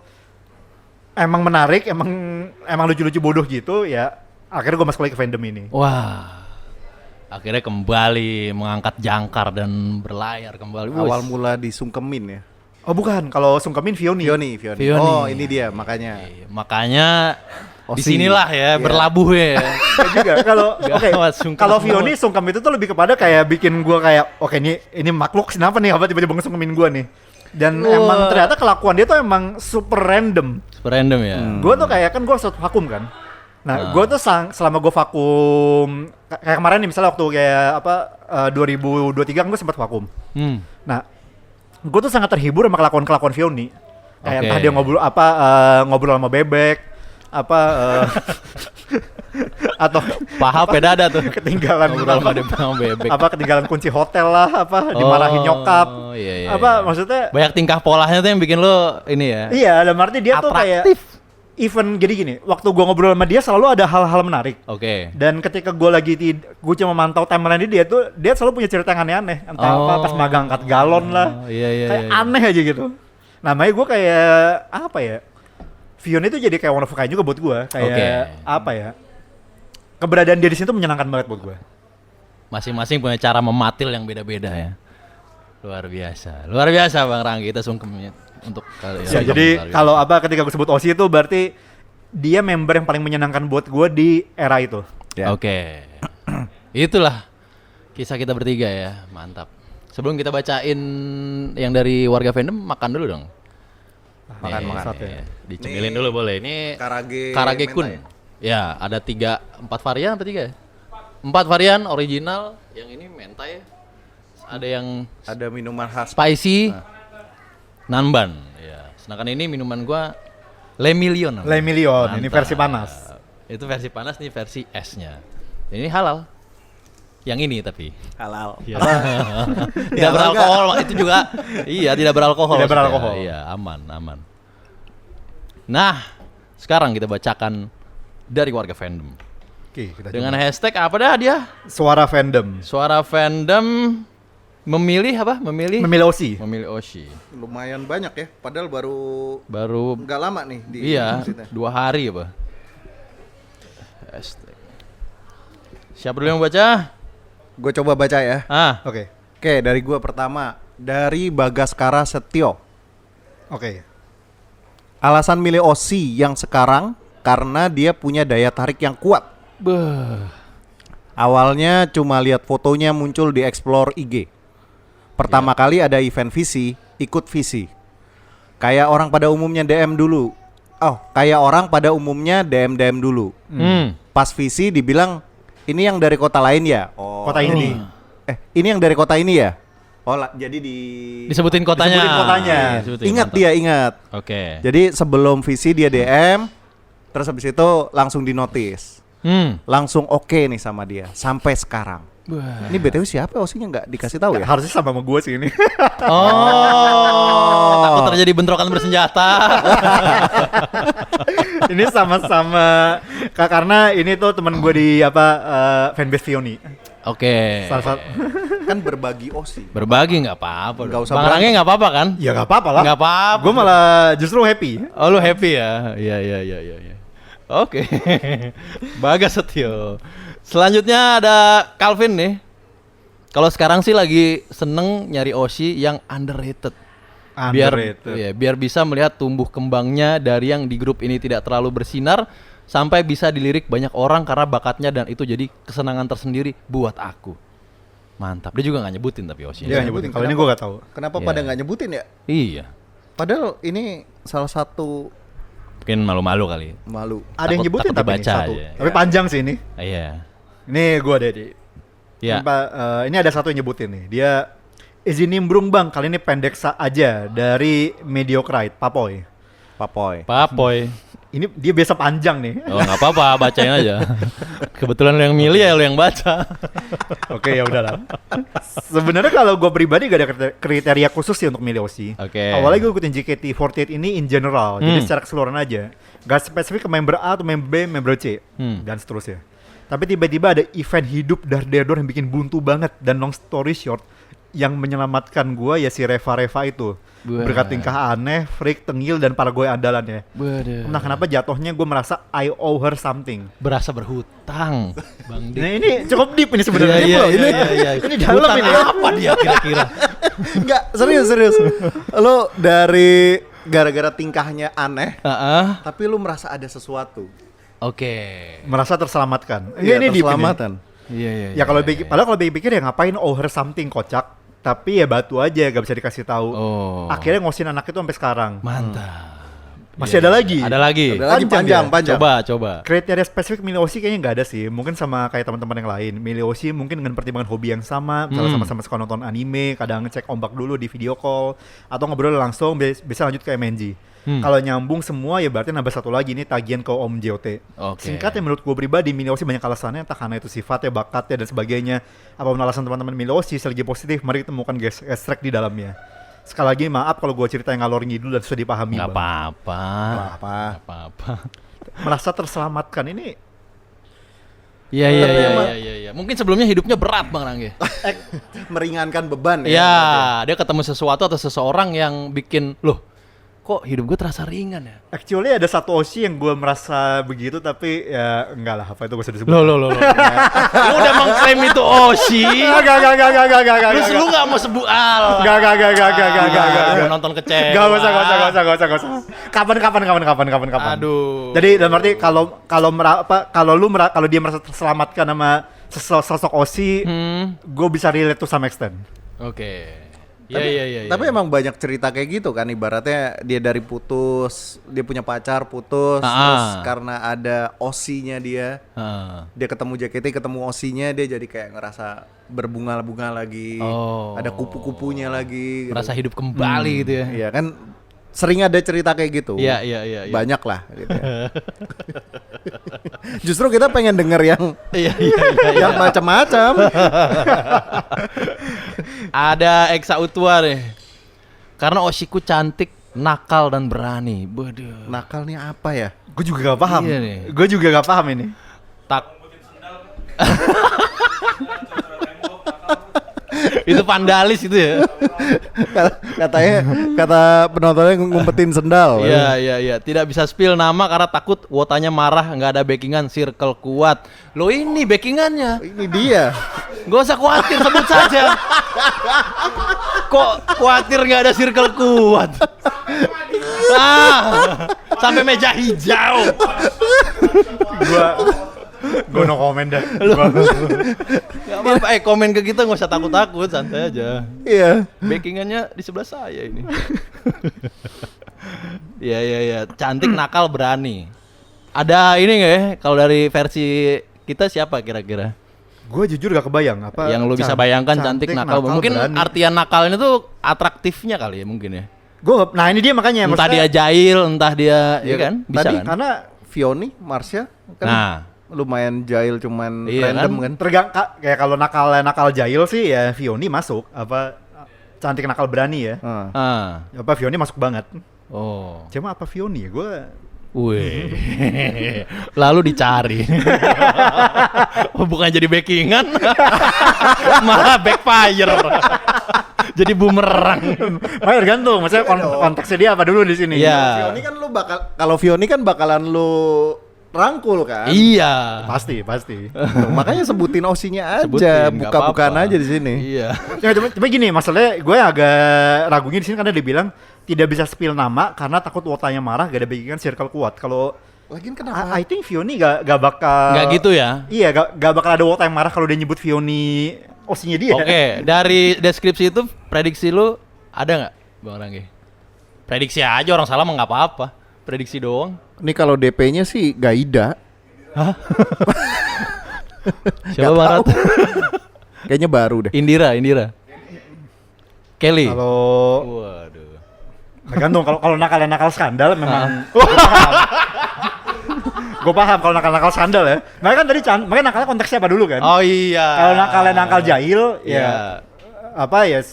emang menarik, emang lucu bodoh gitu ya, akhirnya gue masuk lagi ke fandom ini.
Wah, akhirnya kembali mengangkat jangkar dan berlayar kembali.
Awal mula disungkemin ya.
Oh bukan, kalau sungkemin Vioni.
Oh ini dia makanya.
Makanya di sinilah ya berlabuh ya.
Juga kalau Vioni sungkem itu tuh lebih kepada kayak bikin gua kayak oke, ini makhluk kenapa nih tiba-tiba ngesungkemin gua nih. Dan emang ternyata kelakuan dia tuh emang super random.
Ya.
Gua tuh kayak kan gua satu vakum kan. Nah, gua tuh selama gua vakum kayak kemarin nih misalnya waktu kayak 2023 kan gua sempat vakum. Nah, gue tuh sangat terhibur sama kelakuan Vioni. Kayak entah dia ngobrol sama bebek, atau
paha pedada tuh
ketinggalan
bebek.
Ketinggalan kunci hotel lah, dimarahin nyokap.
Iya.
Maksudnya
banyak tingkah polanya tuh yang bikin lo ini ya.
Iya, dalam arti dia tuh kayak even gini, waktu gue ngobrol sama dia selalu ada hal-hal menarik. Dan ketika gue gue cuma mantau timeline dia selalu punya cerita yang aneh-aneh. Entah pas magang angkat galon lah. Kayak aneh aja gitu. Namanya gue kayak Vioni itu jadi kayak one of a kind juga buat gue. Kayak keberadaan dia di sini tuh menyenangkan banget buat gue.
Masing-masing punya cara mematil yang beda-beda ya. Luar biasa Bang Ranggi, kita sungkemnya untuk kalian.
Ya, jadi kalau ketika gue sebut Osi itu berarti dia member yang paling menyenangkan buat gue di era itu.
Oke. Itulah kisah kita bertiga ya, mantap. Sebelum kita bacain yang dari warga fandom, makan dulu dong.
Makan.
Dicemilin dulu boleh. Ini Karage Kun. Ya, ada 4 varian apa 3? 4 varian original, yang ini mentai. Ada
minuman khas
spicy. Nanban, ya. Sedangkan ini minuman gua Le Million.
Ini versi panas.
Itu versi panas, nih versi esnya. Ini halal. Yang ini tapi
halal.
Ya. Tidak beralkohol, itu juga. Iya, tidak beralkohol. Iya, aman. Nah, sekarang kita bacakan dari warga fandom.
Oke, kita
Dengan
coba.
hashtag apa dah dia?
Suara fandom.
Suara fandom memilih apa?
Memilih Osi.
Memilih Oshi.
Lumayan banyak ya, padahal
Baru
nggak lama nih di
iya,
sini.
2 hari apa? Hashtag. Siapa dulu yang baca?
Gue coba baca ya.
Oke.
Oke, dari gue pertama, dari Bagaskara Setio.
Oke.
Alasan milih Osi yang sekarang karena dia punya daya tarik yang kuat. Awalnya cuma lihat fotonya muncul di Explore IG. Pertama kali ada event visi, ikut visi. Kayak orang pada umumnya DM dulu. Kayak orang pada umumnya DM dulu. Pas visi dibilang ini yang dari kota lain ya.
Kota ini.
Ini yang dari kota ini ya. Jadi
Disebutin kotanya.
Disebutin kotanya.
Disebutin,
ingat
mantap.
dia ingat.
Oke.
Jadi sebelum visi dia DM, terus habis itu langsung di notice. Langsung oke nih sama dia sampai sekarang. Ini BTW siapa Osinya nggak dikasih tahu ya?
Harusnya sama gue sih ini.
Takut terjadi bentrokan bersenjata.
Ini sama-sama karena ini tuh teman gue di fanbase Vioni.
Oke.
Salah satu.
Kan berbagi Osi.
Berbagi nggak apa-apa.
Nggak usah
Bang Rangge nggak apa-apa kan?
Ya nggak apa-apa lah.
Nggak apa-apa.
Gue malah justru happy.
Oh lu happy ya? Iya. Oke. Bagas Setio. Selanjutnya ada Calvin nih. Kalau sekarang sih lagi seneng nyari Oshi yang underrated. Biar bisa melihat tumbuh kembangnya dari yang di grup ini tidak terlalu bersinar sampai bisa dilirik banyak orang karena bakatnya dan itu jadi kesenangan tersendiri buat aku. Mantap. Dia juga nggak nyebutin tapi Oshi.
Dia nggak nyebutin. Kalau ini gue nggak tahu.
Kenapa
Iya.
pada nggak nyebutin ya?
Iya.
Padahal ini salah satu
Mungkin malu-malu kali.
malu.
Ada yang nyebutin
takut
tapi ini
dibaca
satu.
aja.
Tapi panjang sih ini.
Iya.
Ini gue deh.
Iya.
Ini ada satu yang nyebutin nih. Dia izin nimbrung bang. Kali ini pendek aja dari Mediocrite. Papoy.
Papoy.
Ini dia biasa panjang nih.
Oh nggak apa-apa, bacain aja. Kebetulan lo yang milih ya lo yang baca.
Oke ya udahlah. Sebenarnya kalau gue pribadi gak ada kriteria khusus sih untuk milih Osi.
Oke.
Awalnya gue ikutin JKT48 ini in general, jadi secara keseluruhan aja. Gak spesifik ke member A atau member B, member C, dan seterusnya. Tapi tiba-tiba ada event hidup dari Derdor yang bikin buntu banget, dan long story short, yang menyelamatkan gue ya si Reva itu. Berkat tingkah aneh, freak, tengil, dan paragoy andalannya. Nah kenapa jatuhnya gue merasa I owe her something.
Berasa berhutang, Bang Dik.
Nah ini cukup deep ini sebenarnya.
Iya.
Ini dalam
Hutang
ini.
apa dia kira-kira?
Enggak, serius. Lo dari gara-gara tingkahnya aneh, tapi lu merasa ada sesuatu.
Oke.
Merasa terselamatkan.
Iya,
Ini deep ini.
terselamatan.
Iya.
Ya kalau padahal kalau pikir ya ngapain owe her something kocak. Tapi ya batu aja gak bisa dikasih tahu.
Oh.
Akhirnya ngosin anak itu sampai sekarang.
Mantap.
Masih ada lagi.
Ada lagi.
Ada lagi panjang.
Coba.
Kriteria spesifik milih Osi kayaknya nggak ada sih. Mungkin sama kayak teman-teman yang lain. Milih Osi mungkin dengan pertimbangan hobi yang sama. Misalnya sama-sama suka nonton anime, kadang ngecek ombak dulu di video call, atau ngobrol langsung bisa lanjut ke MNG. Kalau nyambung semua ya berarti nambah satu lagi, ini tagihan ke Om JOT.
Oke.
Singkatnya menurut gue pribadi milih Osi banyak alasannya, entah karena itu sifatnya, bakatnya dan sebagainya. Apapun alasan teman-teman milih Osi selagi positif, mari temukan gestrek di dalamnya. Sekali lagi maaf kalau gue cerita yang ngalor ngidul dan sudah dipahami.
Nggak apa-apa.
Merasa terselamatkan ini.
Iya. Mungkin sebelumnya hidupnya berat Bang Rangge.
Meringankan beban ya.
Iya, dia ketemu sesuatu atau seseorang yang bikin, loh, kok hidup gue terasa ringan ya?
Actually ada satu Osi yang gue merasa begitu, tapi ya enggak lah, apa itu gak usah disebut.
Loh. Lu udah mengklaim itu Oshi.
Enggak.
Terus lu gak mau sebut al.
Enggak.
Mau nonton kecewa.
Gak usah. Kapan.
Aduh.
Jadi dalam arti kalau dia merasa terselamatkan sama sosok Osi, gue bisa relate to some extent.
Oke. Iya.
Tapi emang banyak cerita kayak gitu kan, ibaratnya dia dari putus, dia punya pacar putus, terus karena ada Osinya dia ketemu JKT, ketemu Osinya, dia jadi kayak ngerasa berbunga-bunga lagi, ada kupu-kupunya lagi.
Merasa
gitu.
hidup kembali gitu ya.
Iya kan, sering ada cerita kayak gitu.
Iya.
Banyak lah. Gitu ya. Justru kita pengen denger yang yang macam-macam.
Ada Eksa Utua deh. Karena Oshiku cantik, nakal dan berani. Waduh.
Nakalnya apa ya?
Gue juga gak paham.
Iya nih.
Gue juga gak paham ini.
Itu vandalis itu ya.
Katanya kata penontonnya ngumpetin sendal.
Iya. Tidak bisa spill nama karena takut wotanya marah, nggak ada backingan, circle kuat. Lo ini backingannya.
Ini dia.
Gak usah khawatir, sebut saja. Kok khawatir nggak ada circle kuat? Sampai meja hijau.
Gue no comment dah.
Gak apa-apa, komen ke kita nggak usah takut-takut, santai aja.
Iya.
Backingannya di sebelah saya ini. Iya. Cantik, nakal, berani. Ada ini nggak ya? Kalau dari versi kita siapa kira-kira?
Gue jujur gak kebayang apa.
Yang lu bisa bayangkan cantik, nakal. Mungkin berani. Artian nakalnya tuh atraktifnya kali ya mungkin ya.
Nah ini dia makanya.
Entah dia jahil, entah dia, ya kan? Bisa
Tadi,
kan?
Karena Vioni, Marsha kan lumayan jahil, cuman random kan.
Kayak kalau nakal jahil sih ya Vioni masuk. Apa cantik, nakal, berani ya. Apa Vioni masuk banget.
Oh.
Cuma apa Vioni ya gue.
Wih, lalu dicari. Bukan jadi backingan, malah backfire. Jadi bumerang.
Tergantung, maksudnya konteksnya dia apa dulu di sini.
Iya.
Vioni kan kalau Vioni kan bakalan lu rangkul kan?
Iya.
Pasti.
Tuh, makanya sebutin OC-nya aja,
Sebutin,
buka-bukaan aja di sini.
Iya.
Cuma gini, masalahnya gue agak ragunya di sini karena dia bilang tidak bisa spill nama karena takut wotanya marah, gak ada backingan, circle kuat. Kalau
lagian kenapa?
I think Vioni gak bakal.
Gak gitu ya?
Iya, gak bakal ada wota yang marah kalau dia nyebut Vioni OC-nya dia.
Oke, dari deskripsi itu prediksi lu ada nggak, Bang Rangge? Prediksi aja, orang salah mah nggak apa-apa. Prediksi doang.
Ini kalau DP-nya sih Gaida.
Hah? Siapa Barat?
Kayaknya baru deh.
Indira. Kelly.
Waduh. Tergantung kalau nakal skandal memang. Gue paham kalau nakal skandal ya. Makanya kan tadi makanya nakalnya konteksnya apa dulu kan?
Oh iya.
Kalau nakal jahil ya apa ya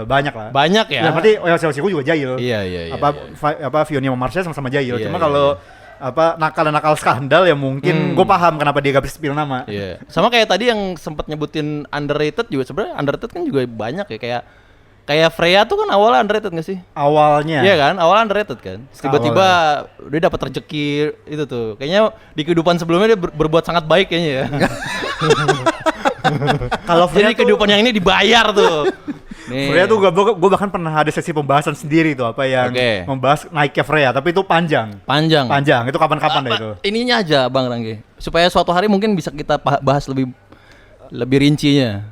banyak lah.
Banyak ya.
Ya berarti gue juga jahil.
Iya.
Apa Vioni sama Marsha sama-sama jahil. Cuma kalau apa nakal skandal ya mungkin gue paham kenapa dia gak bisa spill nama.
Iya. Sama kayak tadi yang sempat nyebutin underrated juga, sebenarnya underrated kan juga banyak ya, kayak Freya tuh kan awalnya underrated gak sih?
Awalnya.
Iya kan? Awalnya underrated kan. Tiba-tiba dia dapat rezeki itu tuh. Kayaknya di kehidupan sebelumnya dia berbuat sangat baik kayaknya ya.
Kalau Freya
jadi kehidupan yang ini dibayar tuh.
Freya tuh gue bahkan pernah ada sesi pembahasan sendiri tuh apa yang membahas naiknya Freya, tapi itu panjang. Itu kapan-kapan deh itu.
Ininya aja Bang Rangge. Supaya suatu hari mungkin bisa kita bahas lebih rincinya.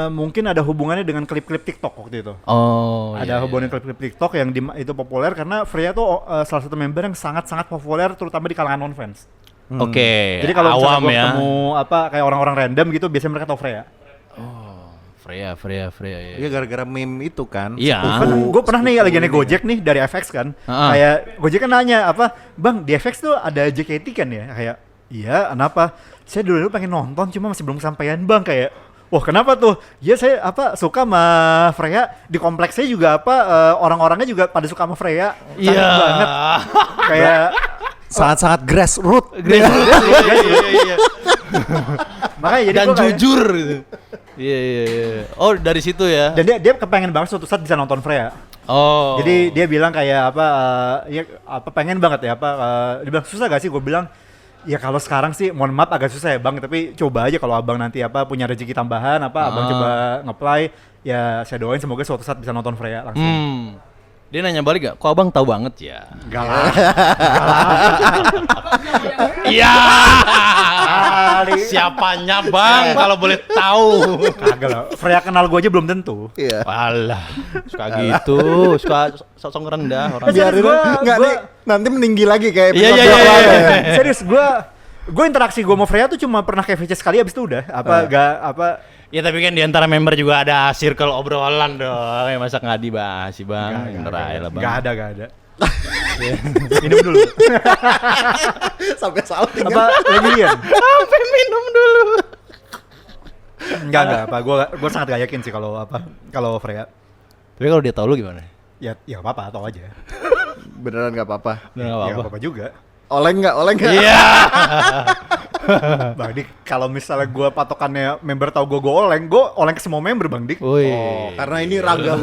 Mungkin ada hubungannya dengan klip-klip TikTok waktu itu.
Oh.
Ada hubungan klip-klip TikTok yang itu populer karena Freya tuh salah satu member yang sangat-sangat populer terutama di kalangan non-fans.
Oke.
Jadi kalau
awam
gue
ya.
ketemu kayak orang-orang random gitu biasanya mereka tahu Freya.
Oh, Freya ya.
Iya gara-gara meme itu kan.
Iya.
Gue pernah nih lagi naik Gojek nih dari FX kan. Kayak Gojek kan nanya Bang di FX tuh ada JKT kan ya? Kayak iya, kenapa? Saya dulu pengen nonton cuma masih belum kesampaian Bang, kayak wah kenapa tuh? Ya saya suka sama Freya, di kompleks saya juga orang-orangnya juga pada suka sama Freya. Cantik banget. Kayak
sangat-sangat grassroots.
Iya.
Makanya jadi
dan jujur gitu. Iya. Oh, dari situ ya.
Dan dia kepengen banget suatu saat bisa nonton Freya.
Oh.
Jadi dia bilang kayak pengen banget ya dia bilang susah gak sih? Gue bilang ya kalau sekarang sih mohon maaf agak susah ya Bang, tapi coba aja kalau Abang nanti punya rezeki tambahan Abang coba nge-apply ya, saya doain semoga suatu saat bisa nonton Freya langsung.
Dia nanya balik gak? Kok Abang tahu banget ya?
Enggak lah.
Iya. Siapanya Bang kalau boleh tahu?
Kagak lah. Freya kenal gue aja belum tentu.
Iya.
Alah, suka gitu, suka sosok rendah orang.
Biarin nih, nanti meninggi lagi kayak
Iya.
Serius gue interaksi gue sama Freya tuh cuma pernah kayak VC sekali abis itu udah
Ya tapi kan di antara member juga ada circle obrolan dong. Ya masa nggak dibahas sih Bang? Bener aja lah Bang.
Gak ada. Minum dulu.
Sampai salting
Lilian?
Sampai minum dulu.
Enggak. Gue sangat gak yakin sih kalau Freya.
Tapi kalau dia tahu lu gimana?
Ya gak apa-apa, tahu aja.
Beneran gak apa-apa.
Ya gak apa-apa juga.
Oleng nggak?
Iya.
Bang Dik, kalau misalnya gue patokannya member tahu gue oleng ke semua member Bang Dik.
Wih.
Karena ini raga.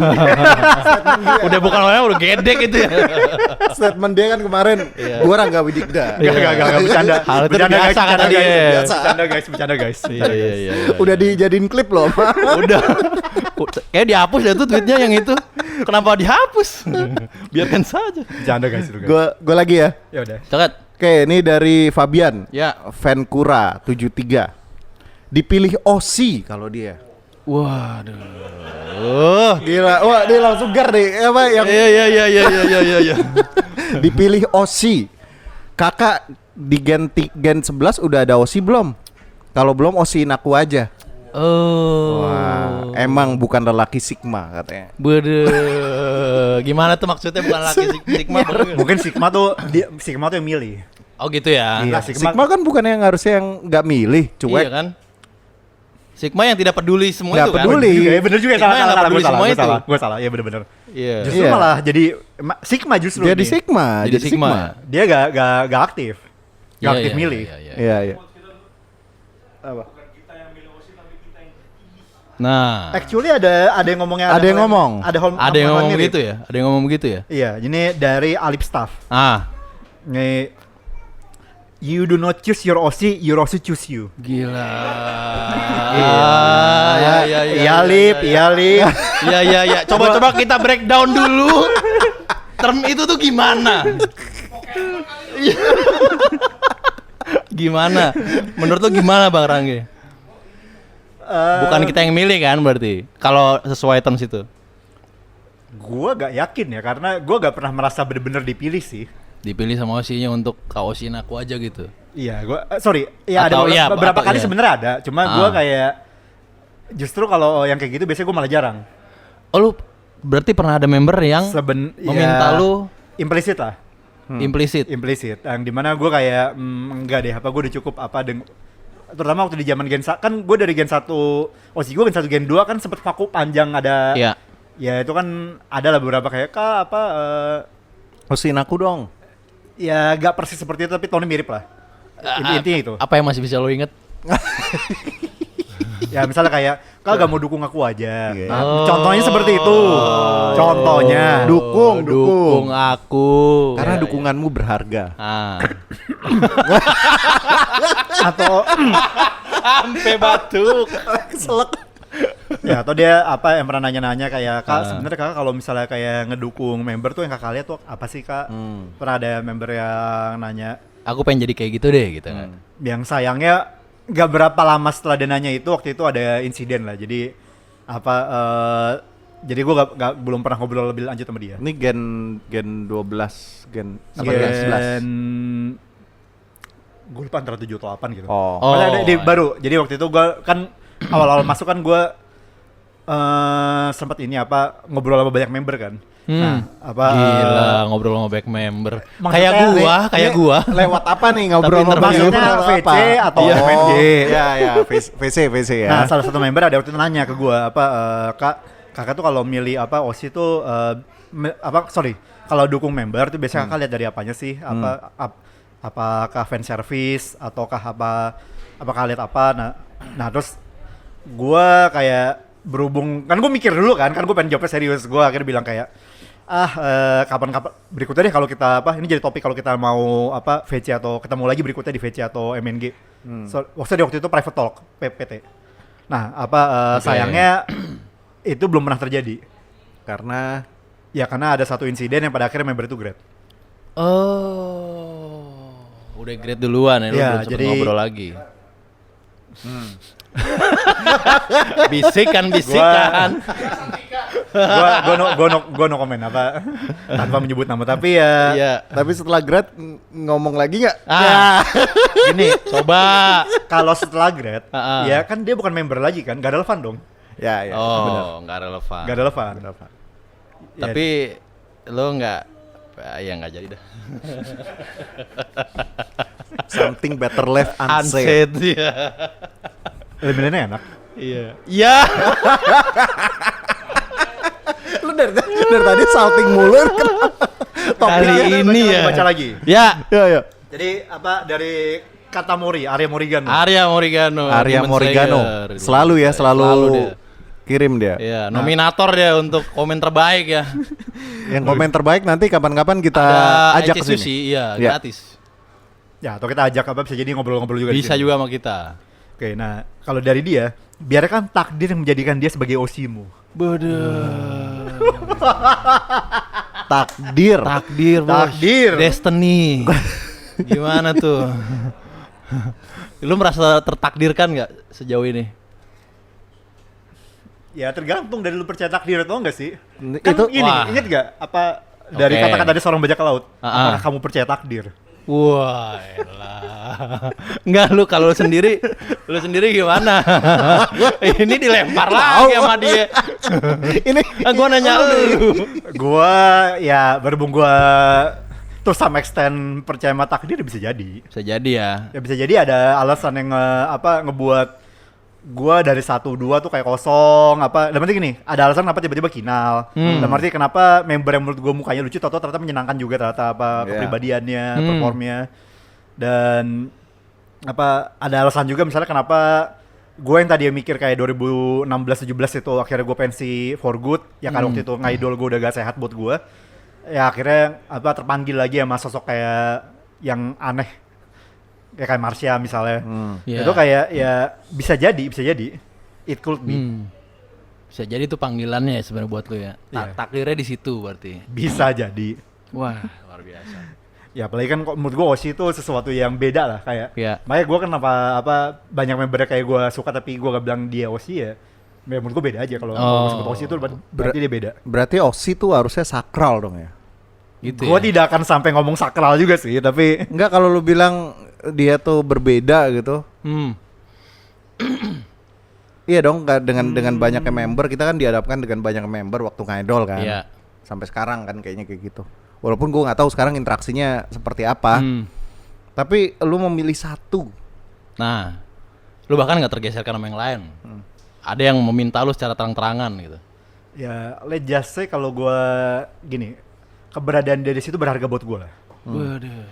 Udah bukan orangnya udah gedek itu ya.
Statement dia kan kemarin, gua Rangga Widikda.
Gak bercanda.
Hal itu
Bercanda,
biasa kata
bercanda,
dia.
guys. Bercanda guys.
Iya.
Udah dijadiin klip loh.
Udah. Kayak dihapus ya tuh tweetnya yang itu. Kenapa dihapus? Biarkan saja.
Bercanda guys itu guys.
Gua lagi ya.
Ya udah.
Coket.
Oke, ini dari Fabian.
Ya.
Fankura 73. Dipilih Osi kalau dia.
Waduh.
Gila, wah dia langsung gar deh. Apa yang
Iya.
dipilih Osi. Kakak di Gen 11 udah ada Osi belum? Kalau belum Osiin aku aja.
Oh.
Wah, emang bukan lelaki Sigma katanya.
Gimana tuh maksudnya bukan laki Sigma?
Mungkin Sigma tuh yang milih.
Oh gitu ya.
Iya,
Sigma kan bukan yang harusnya yang nggak milih, cuek.
Iya kan? Sigma yang tidak peduli semua
Nggak
itu kan?
peduli.
Ya bener juga,
Sigma yang nggak peduli semua itu.
Gue salah, iya bener-bener.
Iya.
Justru
Iya.
malah jadi Sigma justru
Jadi
nih.
Sigma,
Jadi Sigma.
Dia gak aktif. Gak aktif milih.
Iya.
Apa?
Nah,
Actually ada yang ngomongnya
Ada yang ngomong.
ada yang ngomong
mirip.
gitu ya? Ada yang ngomong gitu ya?
Iya, ini dari Alip Staff.
Ah,
Nih, you do not choose your OC, your OC choose you.
gila.
Iya Lip.
Iya. Coba kita breakdown dulu. Term itu tuh gimana? Gimana? Menurut lo gimana Bang Rangge? Bukan kita yang milih kan berarti? Kalau sesuai terms itu?
Gua gak yakin ya, karena gua gak pernah merasa bener-bener dipilih sih.
Dipilih sama OC-nya untuk kausin aku aja gitu.
Iya, sorry. Iya, ada
Atau iya,
beberapa
atau
kali
iya.
sebenarnya ada. Cuma gua kayak justru kalau yang kayak gitu biasanya gua malah jarang.
Oh lu berarti pernah ada member yang meminta lu
implisit lah.
implisit?
Implisit. Yang dimana gua kayak enggak deh, apa gua udah cukup apa terutama waktu di zaman Gen 1 kan gue dari Gen 1 OC gue Gen 1 Gen 2 kan sempet vakum panjang ada.
Iya.
Ya itu kan ada lah beberapa kayak
Osiin aku dong.
ya gak persis seperti itu tapi tone mirip lah. Intinya itu.
Apa yang masih bisa lo inget?
Ya misalnya kayak Kak gak mau dukung aku aja.
Iya.
Nah, contohnya seperti itu. Contohnya.
Dukung aku.
Karena
Ya,
dukunganmu berharga.
Ah.
Atau
Sampai batuk.
Keselak.
ya atau dia apa yang pernah nanya-nanya kayak Kak sebenarnya Kak kalau misalnya kayak ngedukung member tuh yang Kakak lihat tuh apa sih Kak? Pernah ada member yang nanya
Aku pengen jadi kayak gitu deh gitu kan.
yang sayangnya gak berapa lama setelah dia nanya itu waktu itu ada insiden lah jadi apa jadi gue belum pernah ngobrol lebih lanjut sama dia.
Ini Gen 12, Gen 11.
Gen gue lupa antara 7 atau 8 gitu.
Oh.
Maksudnya baru. Jadi waktu itu gue kan awal-awal masuk kan gue sempat ini apa ngobrol sama banyak member kan. Nah, apa
Gila ngobrol sama back member.
maksudnya
Kayak gua.
Lewat apa nih ngobrol
Tapi
sama
maksudnya
member
VC atau
Iya.
MNG.
Ya, VC ya.
Nah, salah satu member ada waktu itu nanya ke gue apa kakak tuh kalau milih apa OSI tuh kalau dukung member tuh biasanya kakak lihat dari apanya sih? Apakah fan service ataukah apakah lihat apa? Nah terus gue kayak berhubung kan gue mikir dulu kan gue pengen jawabnya serius, gue akhirnya bilang kayak kapan-kapan berikutnya deh kalau kita ini jadi topik kalau kita mau VC atau ketemu lagi berikutnya di VC atau MNG. Waktu itu private talk PPT. Nah sayangnya itu belum pernah terjadi karena ada satu insiden yang pada akhirnya member itu grade.
Udah grade duluan ya, lu belum sempet ngobrol lagi. Bisikan.
Gua no komen apa tanpa menyebut nama tapi ya.
Iya.
Tapi setelah grad ngomong lagi nggak?
Gini,
Coba.
kalau setelah grade ya kan dia bukan member lagi kan, gak relevan dong.
Ya, benar.
Nggak relevan.
Gak relevan.
Tapi lo nggak, ya nggak jadi dah.
Something better left unsaid.
Ya.
Eliminannya enak.
Iya. Iya.
Lu dari tadi salting mulu.
Kali ini ya.
Baca lagi.
Ya.
Ya.
Jadi dari Arya Morigano.
Arya
Demon
Morigano.
Slayer.
Selalu ya, selalu
dia.
kirim dia.
Iya, nominator dia untuk komen terbaik ya.
Yang komen terbaik nanti kapan-kapan kita
Ada
ajak
Ece
ke sini.
Sushi, iya,
Ya.
gratis.
Ya, atau kita ajak bisa jadi ngobrol-ngobrol juga.
Bisa
di sini.
juga sama kita.
Oke, nah kalau dari dia, biarkan takdir yang menjadikan dia sebagai OC-mu.
Takdir.
Takdir, bos.
Takdir.
Destiny. Gimana tuh? Lu merasa tertakdirkan nggak sejauh ini?
Ya tergantung dari lu percaya takdir atau enggak sih.
Itu-
Ini,
wah.
inget gak apa dari
Oke.
kata-kata dari seorang bajak laut?
Ah.
Apakah kamu percaya takdir?
Wah, elah. Enggak, lu sendiri gimana? Ini dilempar lagi sama dia.
Ini
Gua nanya lu.
Gua ya berhubung gua to some extent percaya sama takdir bisa jadi.
Bisa jadi ya.
Ya bisa jadi ada alasan yang ngebuat gua dari 1-2 tuh kayak kosong dalam arti gini, ada alasan kenapa tiba-tiba kinal. Dalam arti kenapa member yang menurut gua mukanya lucu tau ternyata menyenangkan juga ternyata
Yeah.
kepribadiannya, performnya. Dan ada alasan juga misalnya kenapa gue yang tadi mikir kayak 2016-17 itu akhirnya gue pensi for good ya kan waktu itu ngidol gue udah gak sehat buat gue ya akhirnya terpanggil lagi sama sosok kayak yang aneh ya kayak Marsha misalnya
Yeah.
itu kayak ya bisa jadi it could be
Bisa jadi itu panggilannya ya sebenarnya buat lu ya.
Iya.
Takdirnya di situ berarti.
bisa jadi
Wah, luar biasa.
ya apalagi kan menurut gue OSI itu sesuatu yang beda lah kayak
Iya.
makanya gue kenapa banyak membernya kayak gue suka tapi gue gak bilang dia OSI ya menurut gue beda aja kalau gue sebut OSI itu berarti dia beda.
berarti OSI tuh harusnya sakral dong ya.
Gitu
Gue
ya.
tidak akan sampai ngomong sakral juga sih, tapi
Enggak, kalau lu bilang dia tuh berbeda gitu. Iya dong, dengan banyaknya member, kita kan dihadapkan dengan banyak member waktu ngidol kan.
Iya.
Sampai sekarang kan kayaknya kayak gitu. Walaupun gua nggak tahu sekarang interaksinya seperti apa. Tapi lu memilih satu.
Nah, lu bahkan nggak tergeserkan sama yang lain. Ada yang meminta lu secara terang-terangan gitu.
ya let's just say kalau gue gini, keberadaan dia di situ berharga buat gue lah.
Waduh.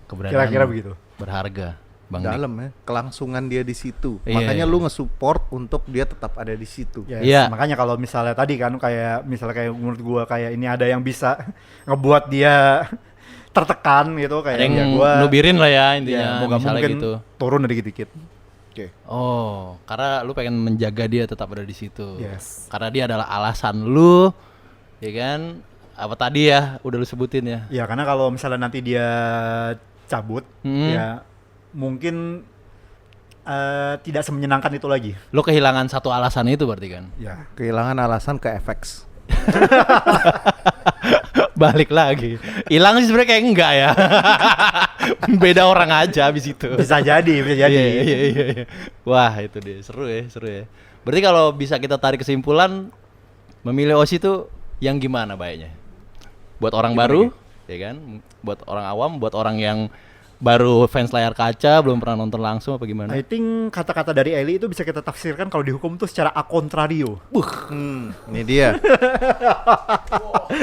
Keberadaan
Kira-kira
lu
begitu.
berharga, Bang Dik.
Dalam ya, kelangsungan dia di situ.
Iya,
Makanya
iya.
lu nge-support untuk dia tetap ada di situ.
Yes,
Iya.
makanya kalau misalnya tadi kan kayak menurut gue kayak ini ada yang bisa ngebuat dia tertekan gitu kayak
Ada yang
ya gue
nubirin lah ya intinya,
moga
misalnya
mungkin
gitu.
turun dikit-dikit.
Oke.
Oh, karena lu pengen menjaga dia tetap ada di situ.
Yes.
Karena dia adalah alasan lu, ya kan? Apa tadi ya, udah lu sebutin ya.
Ya karena kalau misalnya nanti dia cabut, ya mungkin tidak semenyenangkan itu lagi.
Lu kehilangan satu alasan itu berarti kan?
Ya.
Kehilangan alasan ke FX.
Balik lagi. Hilang sih sebenarnya kayak enggak ya. Beda orang aja habis itu.
Bisa jadi.
Iya. Wah, itu dia. Seru ya. Berarti kalau bisa kita tarik kesimpulan memilih OSI itu yang gimana baiknya? Buat orang baru, ya kan? Buat orang awam, buat orang yang baru fans layar kaca, belum pernah nonton langsung apa gimana?
I think kata-kata dari Eli itu bisa kita tafsirkan kalau dihukum tuh secara a contrario.
Ini dia.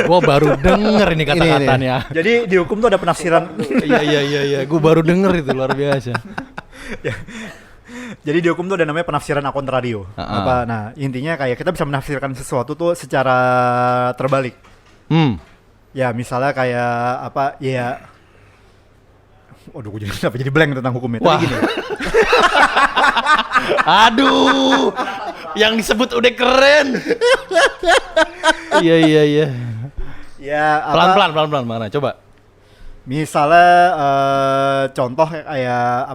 Gua baru denger ini kata-katanya.
Jadi dihukum tuh ada penafsiran.
Iya. Gua baru denger itu luar biasa.
Jadi dihukum tuh ada namanya penafsiran a contrario. Nah, intinya kayak kita bisa menafsirkan sesuatu tuh secara terbalik. Ya, misalnya kayak waduh, gue jadi blank tentang hukumnya.
Wah.
Tapi gini.
Aduh, yang disebut udah keren. Iya.
Ya,
Pelan-pelan mana? Coba.
Misalnya contoh kayak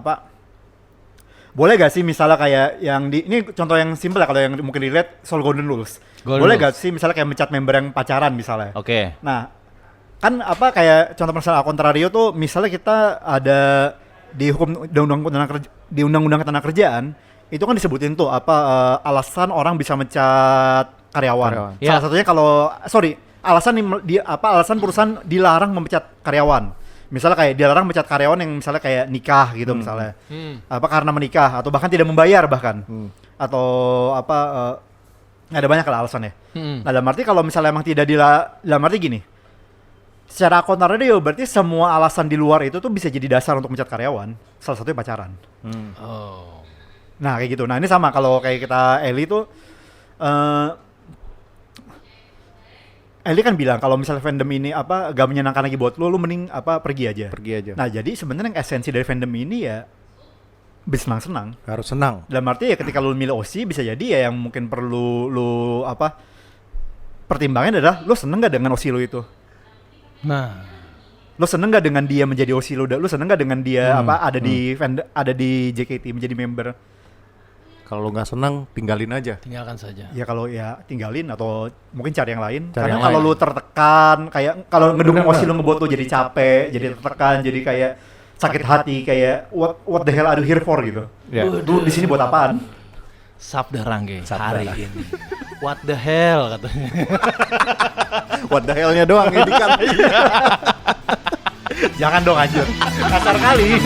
boleh gak sih misalnya kayak yang ini contoh yang simpel ya kalau yang mungkin dilihat soal Golden Rules. Boleh gak sih misalnya kayak mencat member yang pacaran misalnya.
Oke.
Nah, kan kayak contoh masalah kontrario tuh misalnya kita ada di hukum di undang-undang ketenagakerjaan itu kan disebutin tuh alasan orang bisa mencat karyawan.
Ya.
Salah satunya alasan perusahaan dilarang memecat karyawan. Misalnya kayak dilarang memecat karyawan yang misalnya kayak nikah gitu misalnya. Karena menikah atau bahkan tidak membayar bahkan. Atau ada banyak lah alasannya. Nah, dalam arti kalau misalnya emang tidak dalam arti gini. secara akuntannya ya berarti semua alasan di luar itu tuh bisa jadi dasar untuk mencat karyawan. Salah satunya pacaran.
Oh.
Nah kayak gitu. Nah ini sama kalau kayak kita Eli tuh Eli kan bilang kalau misalnya fandom ini apa gak menyenangkan lagi buat lu mending apa pergi aja. Nah jadi sebenarnya yang esensi dari fandom ini ya bersenang-senang.
Harus senang.
Dalam arti ya ketika lu milih OC bisa jadi ya yang mungkin perlu lu apa pertimbangan adalah lu seneng gak dengan OC lu itu.
Nah,
lu seneng gak dengan dia menjadi OC lu? Lu seneng gak dengan dia apa ada di JKT menjadi member?
Kalau lu nggak senang, tinggalin aja.
tinggalkan saja.
Ya kalau ya tinggalin atau mungkin cari yang lain.
Cari
Karena
yang
kalau
lain.
lu tertekan, kayak kalau ngedukung OC lu ngebuat lu jadi capek, jadi tertekan, jadi kayak sakit hati, kayak what the hell are you here for gitu.
Ya.
Lu di sini buat apaan?
Sabda Rangge
Sabda.
hari ini. What the hell katanya.
What the hell-nya doang ini kan.
Jangan dong anjir. Kasar kali.